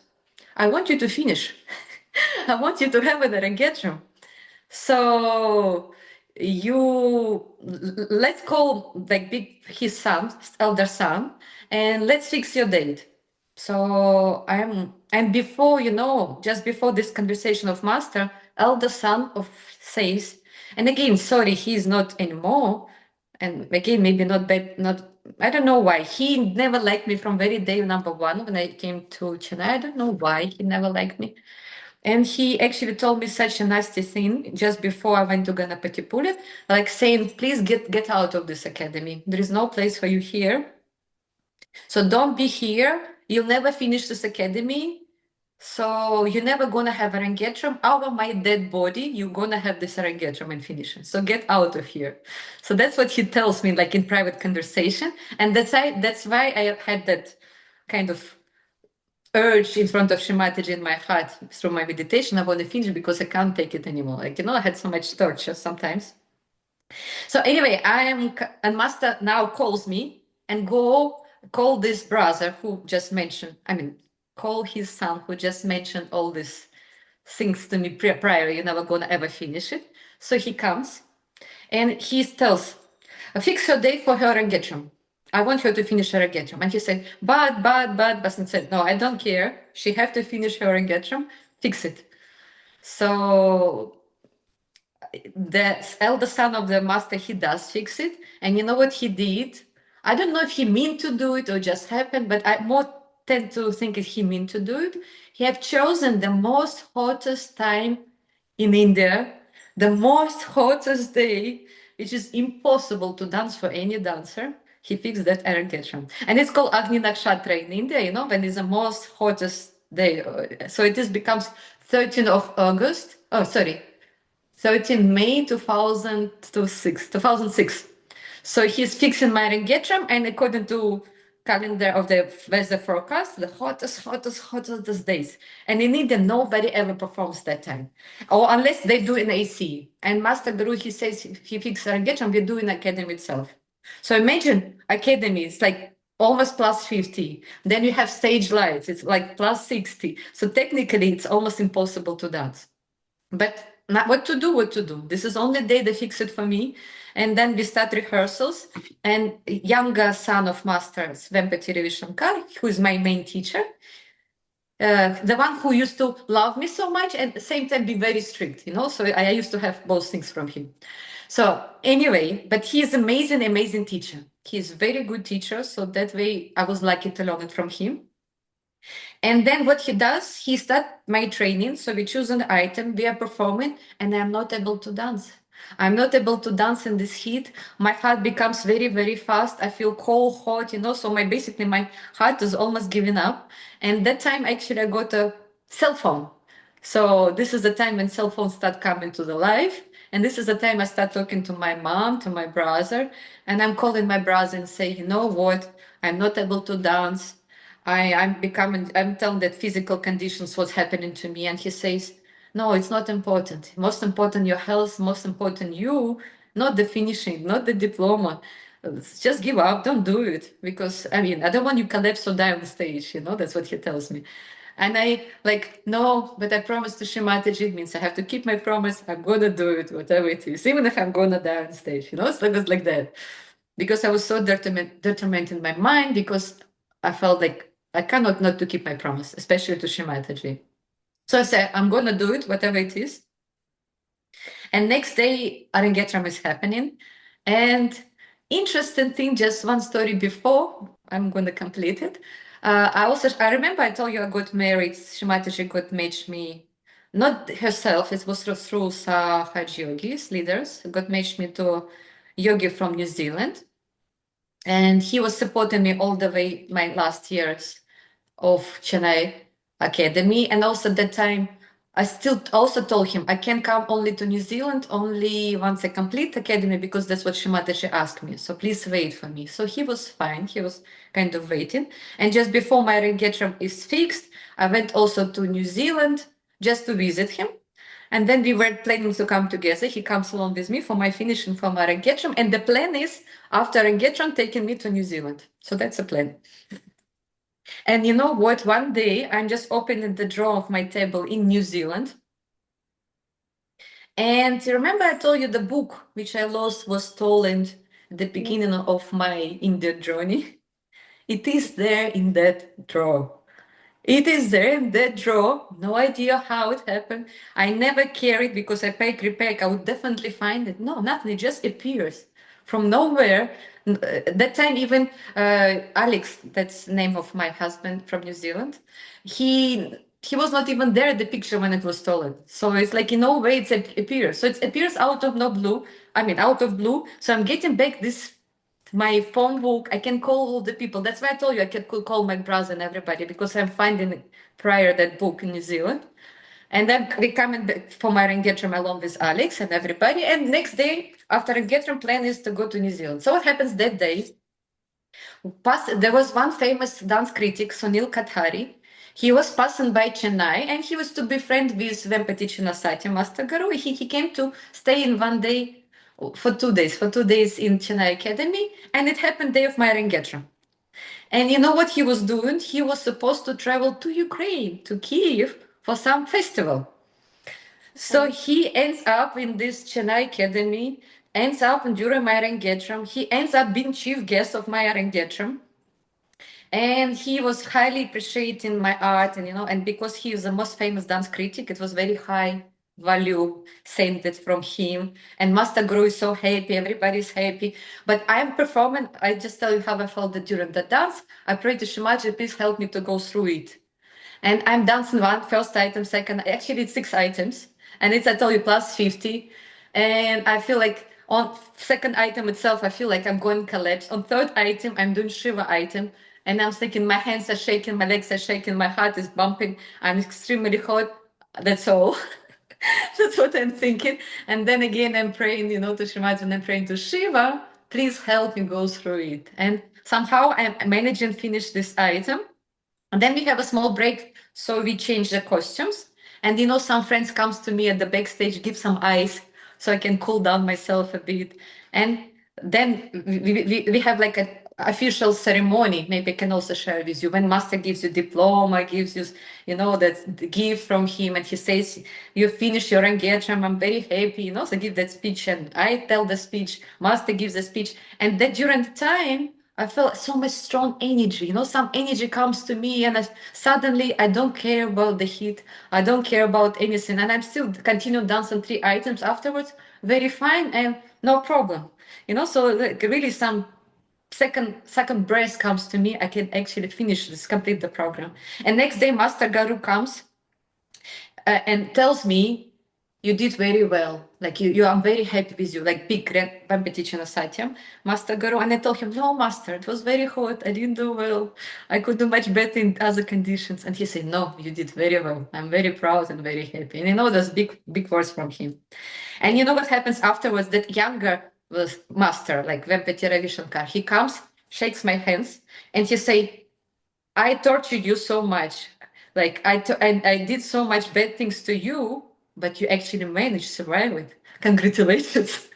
I want you to finish. I want you to have an engagement. So let's call like his son, elder son, and let's fix your date." So and before, just before this conversation of master, elder son of says, and again, sorry, he's not anymore. And again, maybe not bad, I don't know why. He never liked me from very day number one when I came to Chennai. I don't know why he never liked me. And he actually told me such a nasty thing just before I went to Ganapati Pulit, like saying, please get out of this academy. There is no place for you here. So don't be here. You'll never finish this academy. So you're never gonna have a Rangetram. Out of my dead body, you're gonna have this Rangetram and finish it. So get out of here. So that's what he tells me, like in private conversation. And that's why I had that kind of urge in front of Shri Mataji in my heart through my meditation. I want to finish because I can't take it anymore. Like, I had so much torture sometimes. So anyway, and master now calls me and go call this brother who just mentioned, call his son who just mentioned all these things to me prior, you're never gonna ever finish it. So he comes and he tells, fix her date for her engagement. I want her to finish her engagement. And he said, but Basan said, no, I don't care. She have to finish her engagement, fix it. So the elder son of the master, he does fix it. And you know what he did? I don't know if he meant to do it or just happened, but I more tend to think he meant to do it. He have chosen the most hottest time in India, the most hottest day, which is impossible to dance for any dancer. He fixed that engagement. And it's called Agni Nakshatra in India, when it's the most hottest day. So it becomes 13th of August. Oh, sorry. 13 May 2006. So he's fixing my engagement, and according to calendar of the weather forecast, the hottest days. And in India, nobody ever performs that time, or unless they do in AC. And Master Guru, he says, he fixes engagement, we do in academy itself. So imagine academy, it's like almost plus 50. Then you have stage lights, it's like plus 60. So technically, it's almost impossible to dance. But not what to do. This is only day they fix it for me. And then we start rehearsals. And younger son of Master Vempati Ravi Shankar, who is my main teacher, the one who used to love me so much and at the same time be very strict, you know. So I used to have both things from him. So anyway, but he is amazing teacher. He's very good teacher. So that way I was lucky to learn it from him. And then what he does, he start my training. So we choose an item, we are performing, and I'm not able to dance. I'm not able to dance in this heat. My heart becomes very fast. I feel cold, hot, you know. So basically my heart is almost giving up. And that time actually I got a cell phone. So this is the time when cell phones start coming to the life. And this is the time I start talking to my mom, to my brother. And I'm calling my brother and say, you know what? I'm not able to dance. I'm telling that physical conditions, what's happening to me. And he says, no, it's not important. Most important, your health, most important, you, not the finishing, not the diploma. Just give up, don't do it. Because, I mean, I don't want you collapse or die on the stage, you know, that's what he tells me. And I like, no, but I promised to Shri Mataji, it means I have to keep my promise. I'm going to do it, whatever it is, even if I'm going to die on stage, you know, so it was like that. Because I was so determined in my mind, because I felt like I cannot not to keep my promise, especially to Shri Mataji. So I said, I'm going to do it, whatever it is. And next day, Arangetram is happening. And interesting thing, just one story before, I'm going to complete it. I remember I told you I got married, Shri Mataji got matched me, not herself, it was through Sahaja Yogis, leaders, got matched me to a yogi from New Zealand. And he was supporting me all the way my last years of Chennai Academy. And also at that time, I still also told him I can come only to New Zealand only once I complete academy, because that's what Shri Mataji asked me. So please wait for me. So he was fine. He was kind of waiting. And just before my engagement is fixed, I went also to New Zealand just to visit him. And then we were planning to come together. He comes along with me for my finishing for my engagement. And the plan is after engagement, taking me to New Zealand. So that's a plan. And you know what? One day I'm just opening the drawer of my table in New Zealand. And remember I told you the book which I lost was stolen at the beginning of my Indian journey? It is there in that drawer. It is there in that drawer. No idea how it happened. I never carried because I pack, repack. I would definitely find it. No, nothing. It just appears from nowhere. That time, even Alex, that's the name of my husband from New Zealand, he was not even there at the picture when it was stolen. So it's like in no way it appears. So it appears out of no blue. I mean, out of blue. So I'm getting back this my phone book. I can call all the people. That's why I told you I could call my brother and everybody, because I'm finding it prior that book in New Zealand. And then we coming back for my engagement along with Alex and everybody. And next day after engagement, plan is to go to New Zealand. So what happens that day? There was one famous dance critic, Sunil Kathari. He was passing by Chennai and he was to be friend with Vempati Chinnasati Master Guru. He came to stay in one day for 2 days in Chennai Academy, and it happened day of my engagement. And you know what he was doing? He was supposed to travel to Ukraine, to Kiev, for some festival. So he ends up in this Chennai Academy, ends up during my engagement. He ends up being chief guest of my engagement. And he was highly appreciating my art, and and because he is the most famous dance critic, it was very high value saying that from him. And Master Guru is so happy, everybody's happy. But I'm performing, I just tell you how I felt during the dance. I pray to Shri Mataji, please help me to go through it. And I'm dancing first item, second, actually it's 6 items. And it's, I tell you, plus 50. And I feel like on second item itself, I feel like I'm going collapse. On third item, I'm doing Shiva item. And I'm thinking my hands are shaking, my legs are shaking, my heart is bumping. I'm extremely hot. That's all. That's what I'm thinking. And then again, I'm praying, to Shri Mataji, and I'm praying to Shiva. please help me go through it. And somehow I managed and finished this item. And then we have a small break, so we change the costumes. And some friends comes to me at the backstage, give some ice, so I can cool down myself a bit. And then we have like a official ceremony. Maybe I can also share with you when master gives you diploma, gives you, that the gift from him, and he says, you finish your engagement, I'm very happy, so give that speech, and I tell the speech, master gives the speech. And then during the time, I felt so much strong energy, some energy comes to me, and suddenly I don't care about the heat. I don't care about anything. And I'm still continue dancing 3 items afterwards, very fine and no problem. So like really some second breath comes to me. I can actually finish this, complete the program. And next day, Master Garu comes and tells me, you did very well. Like I'm very happy with you. Like big grand competition Satyam, Master Guru. And I told him, no, Master, it was very hot. I didn't do well. I could do much better in other conditions. And he said, no, you did very well. I'm very proud and very happy. And those big words from him. And you know what happens afterwards? That younger was master, like Vempati Ravi Shankar. He comes, shakes my hands, and he say, I tortured you so much. Like I did so much bad things to you, but you actually managed to survive it. Congratulations.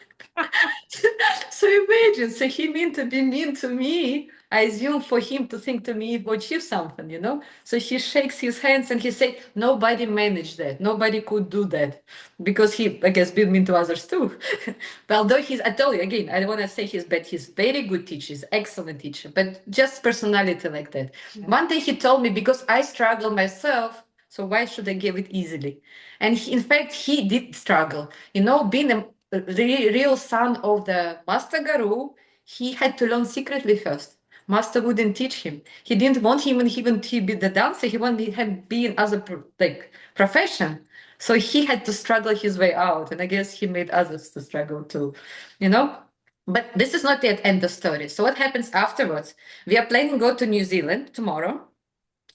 So imagine, so he meant to be mean to me. I assume for him to think to me, he would achieve something, So he shakes his hands and he say, nobody managed that. Nobody could do that. Because he, I guess, been mean to others too. But although I told you again, I don't want to say he's bad. He's very good teacher, he's excellent teacher, but just personality like that. Yeah. One day he told me, because I struggle myself, so why should I give it easily? And in fact, he did struggle. Being the real son of the Master Guru, he had to learn secretly first. Master wouldn't teach him. He didn't want him even to be the dancer. He wanted him to be in other profession. So he had to struggle his way out. And I guess he made others to struggle too, But this is not yet end of story. So what happens afterwards? We are planning to go to New Zealand tomorrow.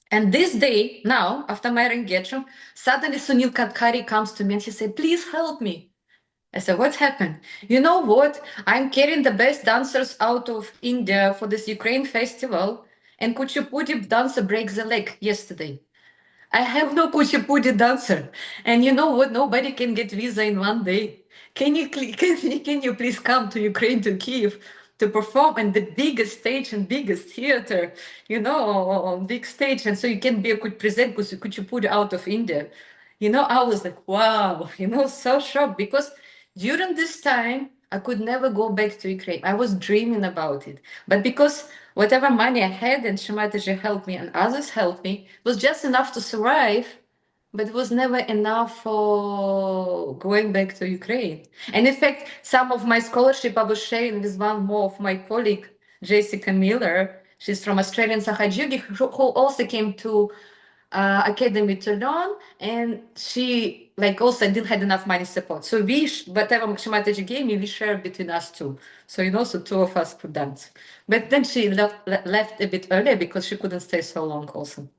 And this day, now, after my engagement, suddenly Sunil Katkari comes to me and he said, please help me. I said, what's happened? You know what? I'm carrying the best dancers out of India for this Ukraine festival, and Kuchipudi dancer breaks the leg yesterday. I have no Kuchipudi dancer. And you know what? Nobody can get visa in one day. Can you please come to Ukraine, to Kiev, to perform in the biggest stage and biggest theater, on big stage, and so you can could present Kuchipudi out of India. I was like, wow, so shocked, because during this time, I could never go back to Ukraine. I was dreaming about it. But because whatever money I had and Shri Mataji helped me and others helped me, it was just enough to survive, but it was never enough for going back to Ukraine. And in fact, some of my scholarship I was sharing with one more of my colleague, Jessica Miller. She's from Australian Sahaja Yogini, who also came to academy to learn, and she also didn't have enough money support. So whatever Shri Mataji gave me, we shared between us two. So so 2 of us could dance. But then she left a bit earlier because she couldn't stay so long also.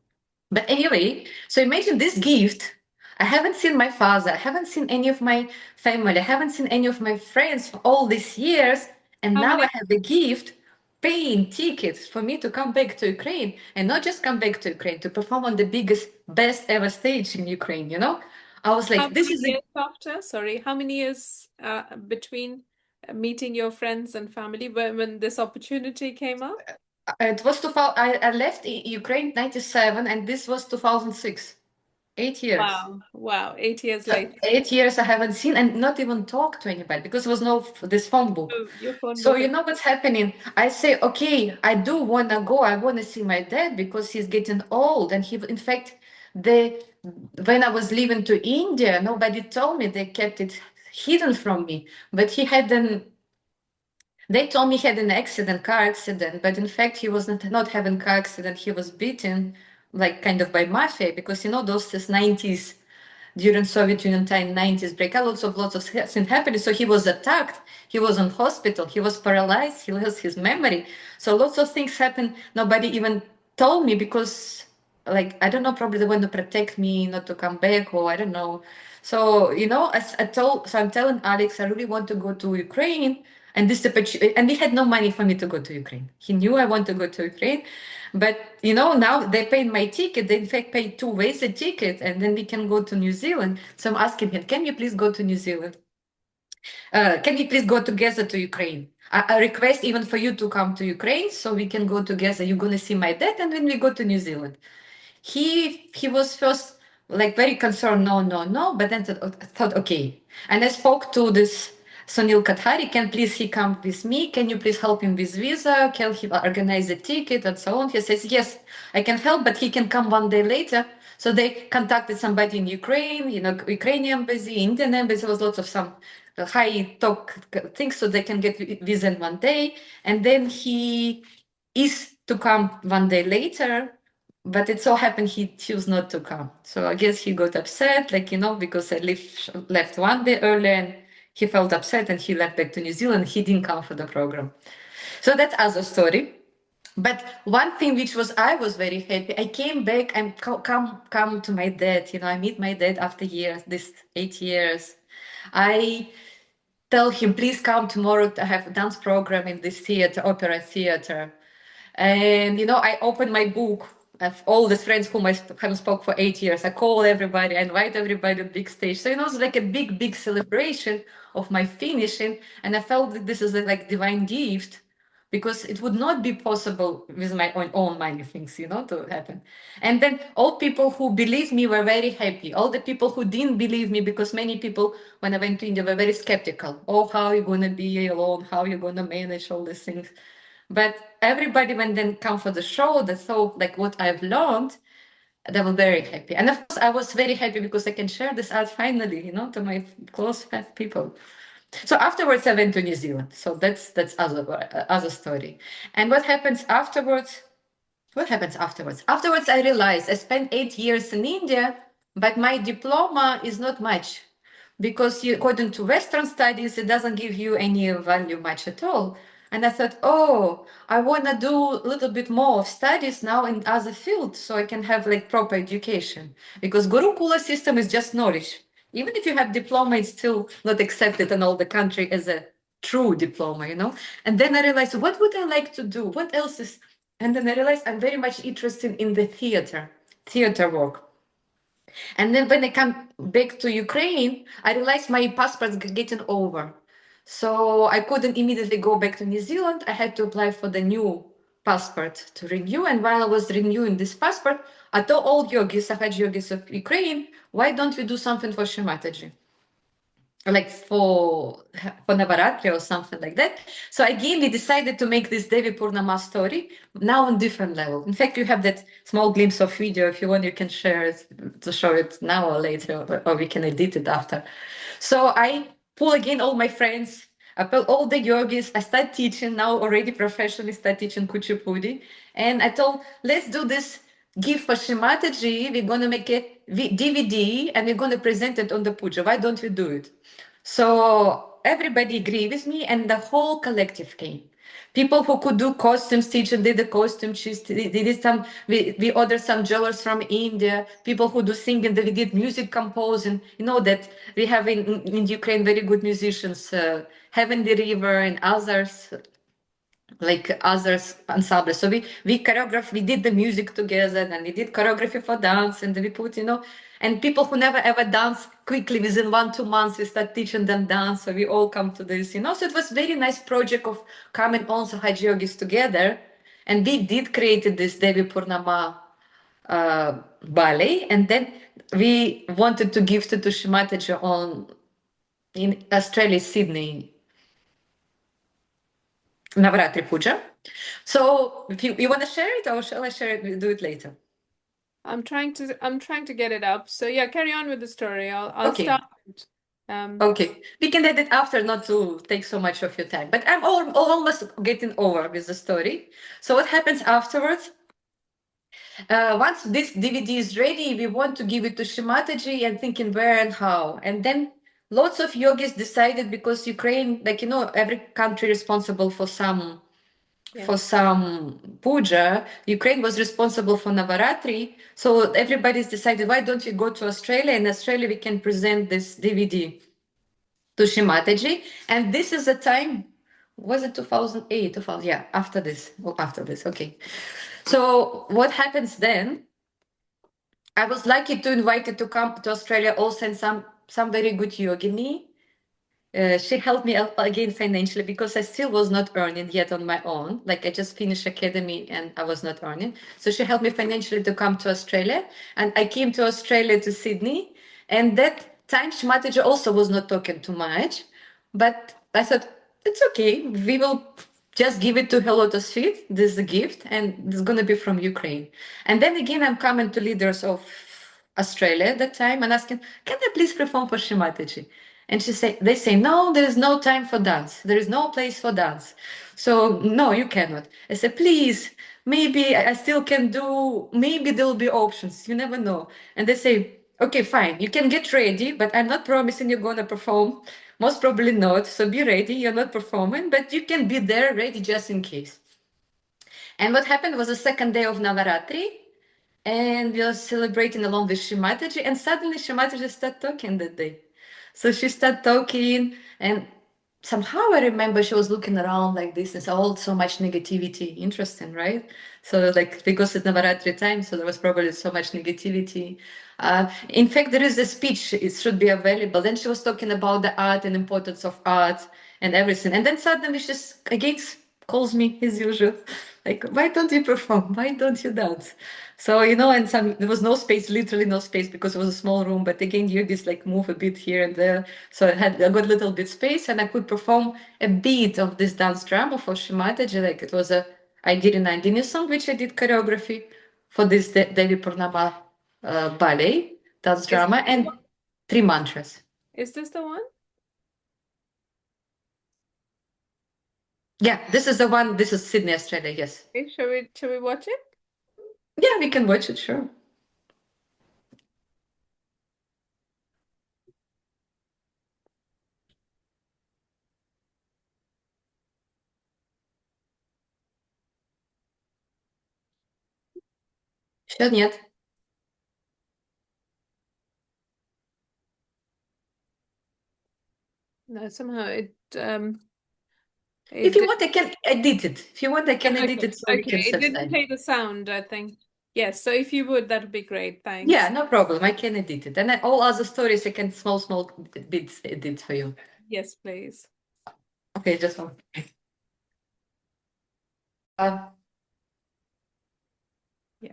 But anyway, so imagine this gift. I haven't seen my father, I haven't seen any of my family, I haven't seen any of my friends for all these years, and now I have the gift paying tickets for me to come back to Ukraine, and not just come back to Ukraine, to perform on the biggest, best ever stage in Ukraine, I was like, this is how many years between meeting your friends and family when this opportunity came up? It was I left Ukraine 97, and this was 2006. 8 years. Wow. 8 years later. 8 years I haven't seen and not even talked to anybody, because there was no this phone book. Your phone so book. You know what's happening? I say, okay, I do want to go. I want to see my dad because he's getting old. And in fact, when I was leaving to India, nobody told me. They kept it hidden from me. But they told me he had an accident, car accident, but in fact he was not having car accident. He was beaten kind of by mafia, because those 90s, during Soviet Union time, 90s breakout, lots of things happening. So he was attacked, he was in hospital, he was paralyzed, he lost his memory. So lots of things happened. Nobody even told me, because I don't know, probably they want to protect me not to come back, or I don't know. So I'm telling Alex, I really want to go to Ukraine. And and we had no money for me to go to Ukraine. He knew I want to go to Ukraine, but now they paid my ticket. They in fact paid 2 ways a ticket, and then we can go to New Zealand. So I'm asking him, can you please go to New Zealand? Can we please go together to Ukraine? I request even for you to come to Ukraine so we can go together. You're gonna see my dad, and then we go to New Zealand. He was first like very concerned, no, but then thought okay. And I spoke to this Sunil Kathari, can please he come with me? Can you please help him with visa? Can he organize a ticket and so on? He says, yes, I can help, but he can come one day later. So they contacted somebody in Ukraine, Ukrainian embassy, Indian embassy, there was lots of some high talk things so they can get visa in one day. And then he is to come one day later, but it so happened he chose not to come. So I guess he got upset, because I left one day earlier, and he felt upset and he left back to New Zealand. He didn't come for the program. So that's other story. But one thing which I was very happy. I came back and come to my dad. I meet my dad after years, this 8 years. I tell him, please come tomorrow to have a dance program in this theater, opera theater. And I open my book of all the friends whom I haven't spoke for 8 years. I call everybody, I invite everybody to big stage. So it was like a big celebration of my finishing, and I felt that this is a divine gift, because it would not be possible with my own money things, to happen. And then all people who believed me were very happy. All the people who didn't believe me, because many people, when I went to India, were very skeptical. Oh, how are you going to be alone? How are you going to manage all these things? But everybody, when then come for the show, they saw what I've learned, they were very happy. And of course, I was very happy because I can share this art finally, to my close people. So afterwards, I went to New Zealand. So that's other story. And what happens afterwards? What happens afterwards? Afterwards, I realized I spent 8 years in India, but my diploma is not much, because according to Western studies, it doesn't give you any value much at all. And I thought, oh, I want to do a little bit more of studies now in other fields so I can have proper education, because Gurukula system is just knowledge. Even if you have diploma, it's still not accepted in all the country as a true diploma, And then I realized, what would I like to do? What else is? And then I realized I'm very much interested in the theater work. And then when I come back to Ukraine, I realized my passport's getting over. So I couldn't immediately go back to New Zealand. I had to apply for the new passport to renew. And while I was renewing this passport, I told all yogis, Sahaja Yogis of Ukraine, why don't we do something for Shri Mataji? For Navaratri or something like that. So again, we decided to make this Devi Purnama story now on different level. In fact, you have that small glimpse of video. If you want, you can share it to show it now or later, or we can edit it after. So I pull again all my friends, I pull all the yogis. I start teaching now, already professionally start teaching Kuchipudi. And I told, let's do this gift for Shri Mataji. We're going to make a DVD and we're going to present it on the puja. Why don't we do it? So everybody agreed with me, and the whole collective came. People who could do costume stitching did the costume. They did some. We ordered some jewelers from India. People who do singing, we did music composing. That we have in Ukraine very good musicians, Heaven the River and others, others ensembles. So we choreographed, we did the music together, and we did choreography for dance, and we put, and people who never ever dance, quickly within 1-2 months, we start teaching them dance. So we all come to this, So it was very nice project of coming all Sahaja Yogis together. And we did create this Devi Purnama ballet. And then we wanted to gift it to Shri Mataji in Australia, Sydney, Navaratri Puja. So if you want to share it, or shall I share it? We'll do it later. I'm trying to get it up. So yeah, carry on with the story. I'll Okay. start. Okay, we can edit after, not to take so much of your time. But I'm almost getting over with the story. So what happens afterwards? Once this DVD is ready, we want to give it to Shri Mataji and thinking where and how. And then lots of yogis decided, because Ukraine, every country responsible for some puja. Ukraine was responsible for Navaratri. So everybody's decided, why don't we go to Australia? In Australia, we can present this DVD to Shri Mataji. And this is a time was it 2008, 2000? Yeah, after this, okay. So what happens then? I was lucky to invite her to come to Australia also, and some very good yogini. She helped me again financially because I still was not earning yet on my own. Like I just finished academy and I was not earning. So she helped me financially to come to Australia. And I came to Australia to Sydney. And that time Shri Mataji also was not talking too much. But I thought, it's okay. We will just give it to her lotus feet. This is a gift. And it's going to be from Ukraine. And then again, I'm coming to leaders of Australia at that time and asking, can I please perform for Shri Mataji? And they say, no, there is no time for dance. There is no place for dance. So no, you cannot. I said, please, maybe I still can do, maybe there will be options. You never know. And they say, okay, fine, you can get ready, but I'm not promising you're going to perform. Most probably not. So be ready. You're not performing, but you can be there ready just in case. And what happened was the second day of Navaratri, and we were celebrating along with Shri Mataji, and suddenly Shri Mataji started talking that day. So she started talking, and somehow I remember she was looking around like this, and saw so much negativity. Interesting, right? So like because it's Navaratri time, so there was probably so much negativity. In fact, there is a speech; it should be available. Then she was talking about the art and importance of art and everything, and then suddenly she again calls me as usual, like, why don't you perform? Why don't you dance? So, and there was no space, literally no space, because it was a small room. But again, yogis like move a bit here and there. So I got a little bit space, and I could perform a bit of this dance drama for Shri Mataji. Like it was I did an Nandini song, which I did choreography for this Devi Purnama ballet dance drama, and 3 mantras. Is this the one? Yeah, this is the one. This is Sydney, Australia. Yes. Okay, shall we watch it? Yeah, we can watch it. Sure. Sure, нет. No, somehow it If you want, I can edit it. If you want, I can okay, edit it so we can it didn't subscribe. play the sound, I think. Yes, so if you would, that would be great. Thanks. Yeah, no problem. I can edit it. And then all other stories, I can small bits edit for you. Yes, please. Okay, just one. Yeah.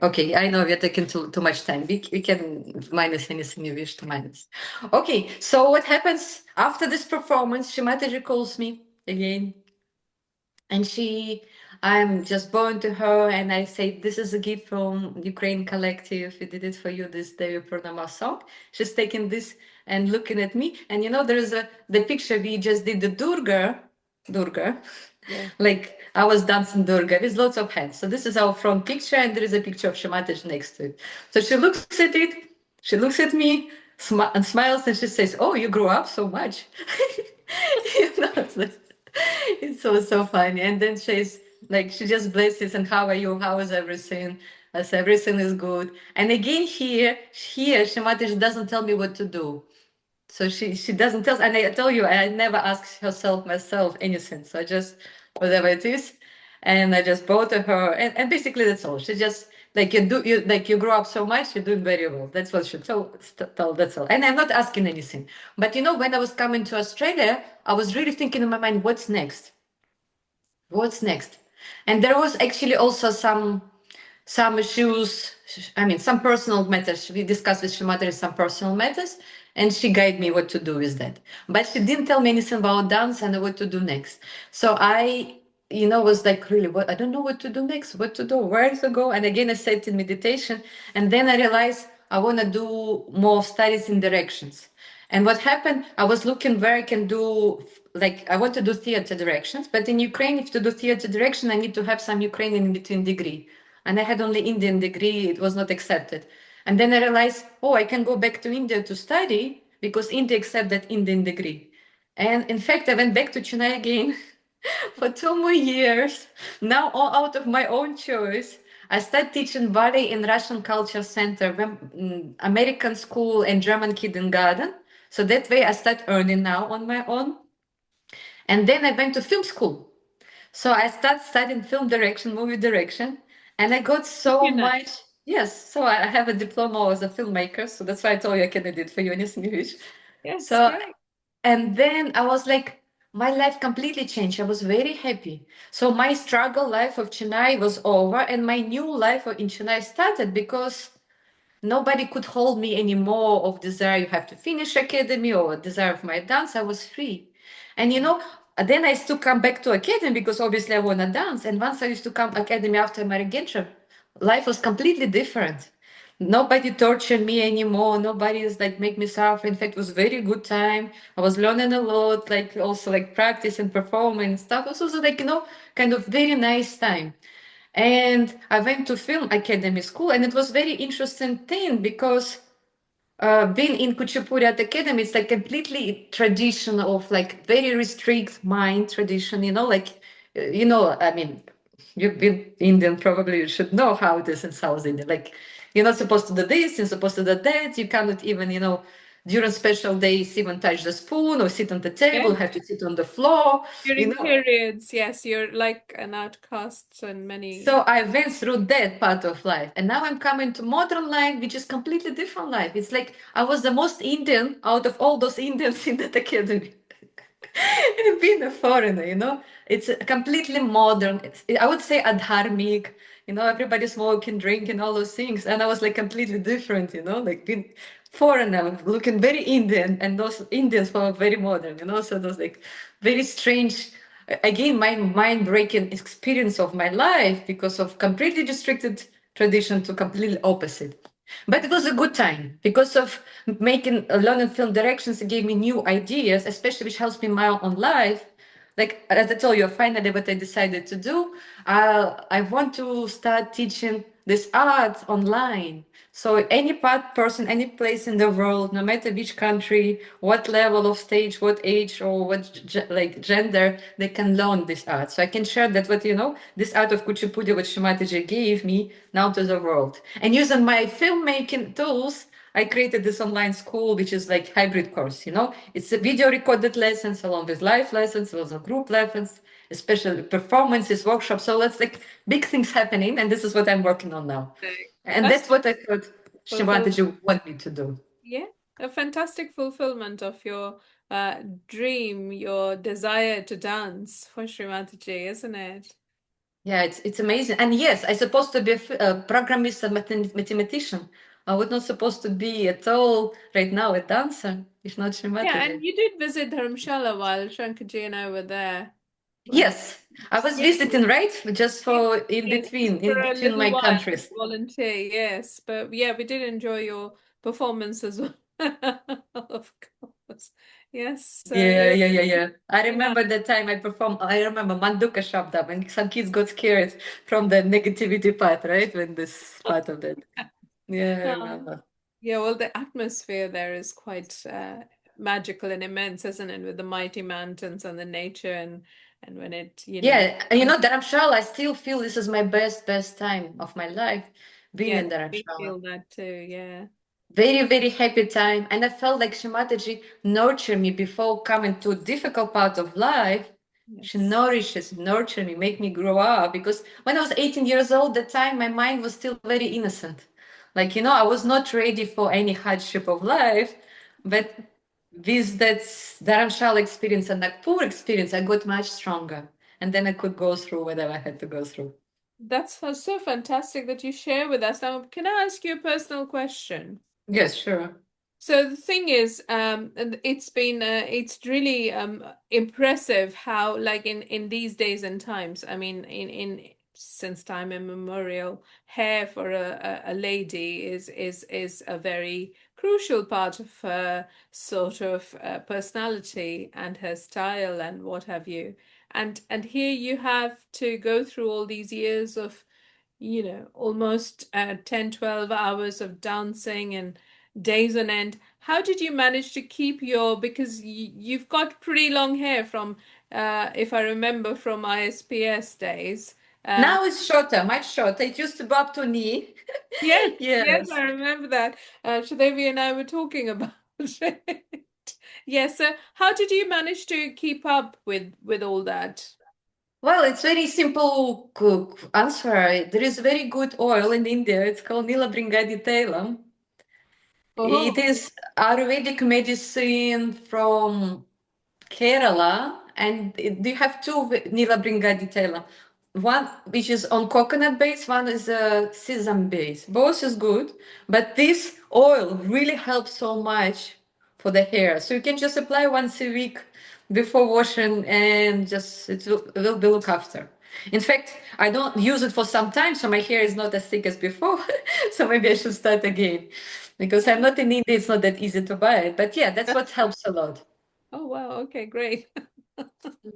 Okay, I know we're taking too much time. We can minus anything you wish to minus. Okay, so what happens after this performance? Shri Mataji calls me again. And I'm just bowing to her and I say, this is a gift from Ukraine Collective. We did it for you, this Devi Purnama song. She's taking this and looking at me. And there's the picture we just did, the Durga. Yeah. Like I was dancing Durga with lots of hands. So this is our front picture and there is a picture of Shri Mataji next to it. So she looks at it, she looks at me and smiles and she says, oh, you grew up so much. It's so funny. And then she's like, she just blesses and how are you? How is everything? I say, everything is good. And again, here, Shri Mataji doesn't tell me what to do. So she doesn't tell, and I tell you, I never ask myself anything. So I just, whatever it is, and I just bow to her. And basically that's all. She just, like you grow up so much, you're doing very well. That's what she told, that's all. And I'm not asking anything. But when I was coming to Australia, I was really thinking in my mind, what's next? What's next? And there was actually also some issues, some personal matters. We discussed with Shri Mataji some personal matters, and she guided me what to do with that. But she didn't tell me anything about dance and what to do next. So I, was like, really, what? I don't know what to do next, what to do, where to go. And again, I sat in meditation, and then I realized I want to do more studies in directions. And what happened, I was looking where I can do, like, I want to do theater directions, but in Ukraine, if to do theater direction, I need to have some Ukrainian in between degree. And I had only Indian degree, it was not accepted. And then I realized, oh, I can go back to India to study because India accepted that Indian degree. And in fact, I went back to Chennai again for 2 more years. Now, all out of my own choice, I started teaching ballet in Russian Culture Center, American school and German kindergarten. So that way I start earning now on my own. And then I went to film school. So I started studying film direction, movie direction, and I got so You know. much. Yes, so I have a diploma as a filmmaker, so that's why I told you I can edit for UNIS English. Yes, So, great. and then I was like, my life completely changed. I was very happy. So my struggle life of Chennai was over, and my new life in Chennai started because nobody could hold me anymore of desire you have to finish academy or desire of my dance. I was free. And then I used to come back to academy because obviously I want to dance. And once I used to come academy after my regainship, life was completely different. Nobody tortured me anymore. Nobody is like make me suffer. In fact, it was very good time. I was learning a lot, like also like practice and performing and stuff. It was also like, kind of very nice time. And I went to film academy school, and it was very interesting thing because being in Kuchipuri at academy, it's like completely tradition of like very restrict mind tradition. I mean, you've been Indian, probably you should know how it is in South India. Like, you're not supposed to do this, you're supposed to do that. You cannot even, during special days, even touch the spoon or sit on the table. Yeah. You have to sit on the floor. You During know, periods, yes, you're like an outcast and So many. I went through that part of life, and now I'm coming to modern life, which is completely different life. It's like I was the most Indian out of all those Indians in that academy. And being a foreigner, it's completely modern. I would say adharmic, everybody smoking, drinking, all those things. And I was like completely different, like being foreigner, looking very Indian, and those Indians were very modern, so those like very strange, again, my mind-breaking experience of my life because of completely restricted tradition to completely opposite. But it was a good time because of making learning film directions. It gave me new ideas, especially which helps me in my own life. Like as I told you, finally what I decided to do, I want to start teaching this art online. So any part person, any place in the world, no matter which country, what level of stage, what age, or what like gender, they can learn this art. So I can share that what this art of Kuchipudi, what Shri Mataji gave me now to the world. And using my filmmaking tools, I created this online school, which is like hybrid course. It's a video recorded lessons along with live lessons, also group lessons, especially performances, workshops. So it's like big things happening, and this is what I'm working on now. And That's that's what I thought fulfillment. Shimataji want me to do. Yeah, a fantastic fulfillment of your dream, your desire to dance for Shri Mataji, isn't it? Yeah, it's amazing. And yes, I supposed to be a programmist and mathematician. I was not supposed to be at all right now a dancer, if not Yeah, Shimataji. and you did visit Dharamshala while Shankarji and I were there. Well, Yes, I was yes, visiting, right? Just yes, for yes, just for in a between little my while to countries. volunteer, yes. But yeah, we did enjoy your performance as well. Of course. Yes, so Yeah, it was yeah, yeah, yeah. I very nice. remember the time I performed. I remember Manduka Shabdam, and some kids got scared from the negativity part, right? When this part of that. Yeah, I Um, remember. yeah, well, the atmosphere there is quite magical and immense, isn't it? With the mighty mountains and the nature and when it, Yeah, and comes. Dharamshala, I still feel this is my best time of my life, being Yes, in we Dharamshala. feel that too, yeah. Very, very happy time. And I felt like Shimataji nurtured me before coming to a difficult part of life. She Yes. nourishes, nurtured me, make me grow up. Because when I was 18 years old, that time my mind was still very innocent. Like, I was not ready for any hardship of life. But with that Dharamshala experience and Nagpur experience, I got much stronger. And then I could go through whatever I had to go through. That's so fantastic that you share with us. Now, can I ask you a personal question? Yes, sure. So the thing is, and it's really impressive how, like in these days and times, I mean, in since time immemorial, hair for a lady is a very crucial part of her sort of personality and her style and what have you. And here you have to go through all these years of almost 10, 12 hours of dancing and days on end. How did you manage to keep because you've got pretty long hair from, if I remember from ISPS days. Um, Now it's shorter, much shorter. It used to go up to knee. yes, yes, Yes. I remember that. Shredevi and I were talking about it. Yes, so how did you manage to keep up with all that? Well, it's very simple answer. There is very good oil in India. It's called Nila Bringadi Tailam. Oh, It is Ayurvedic medicine from Kerala, and they have two Nila Bringadi Tailam. One which is on coconut base, one is a sesame base. Both is good, but this oil really helps so much for the hair. So you can just apply once a week before washing, and just it will be looked after. In fact, I don't use it for some time, so my hair is not as thick as before. So maybe I should start again, because I'm not in India. It's not that easy to buy it. But yeah, that's what helps a lot. oh wow. Okay, great.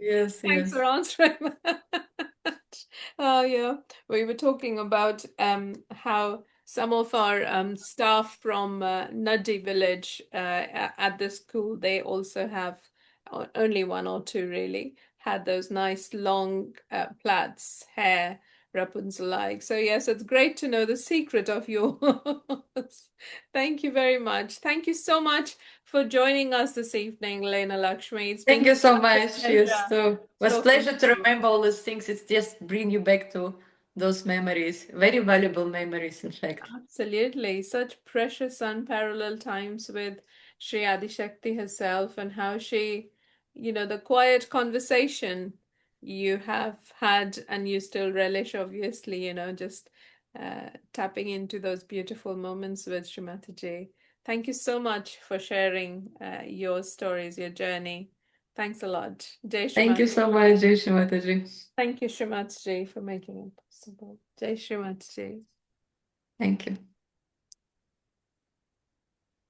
Yes, Thanks yes. for answering that. Oh yeah, we were talking about how some of our staff from Nadi village at the school, they also have only one or two really had those nice long plaits hair, Rapunzel-like. So yes, it's great to know the secret of yours. Thank you very much. Thank you so much for joining us this evening, Lenalaxmi. It's Thank been you so such a much. Yes, pleasure too. It was talking pleasure to to you. remember all those things. It's just bring you back to those memories. Very valuable memories, in fact. Absolutely. Such precious, unparalleled times with Shri Shakti herself, and how she, the quiet conversation you have had and you still relish, obviously, just tapping into those beautiful moments with Shri Mataji. Thank you so much for sharing your stories, your journey. Thanks a lot. Jai Shri Thank you Mataji. so much, Jai Shri Mataji. Thank you, Shri Mataji, for making it possible. Jai Shri Mataji. Thank you.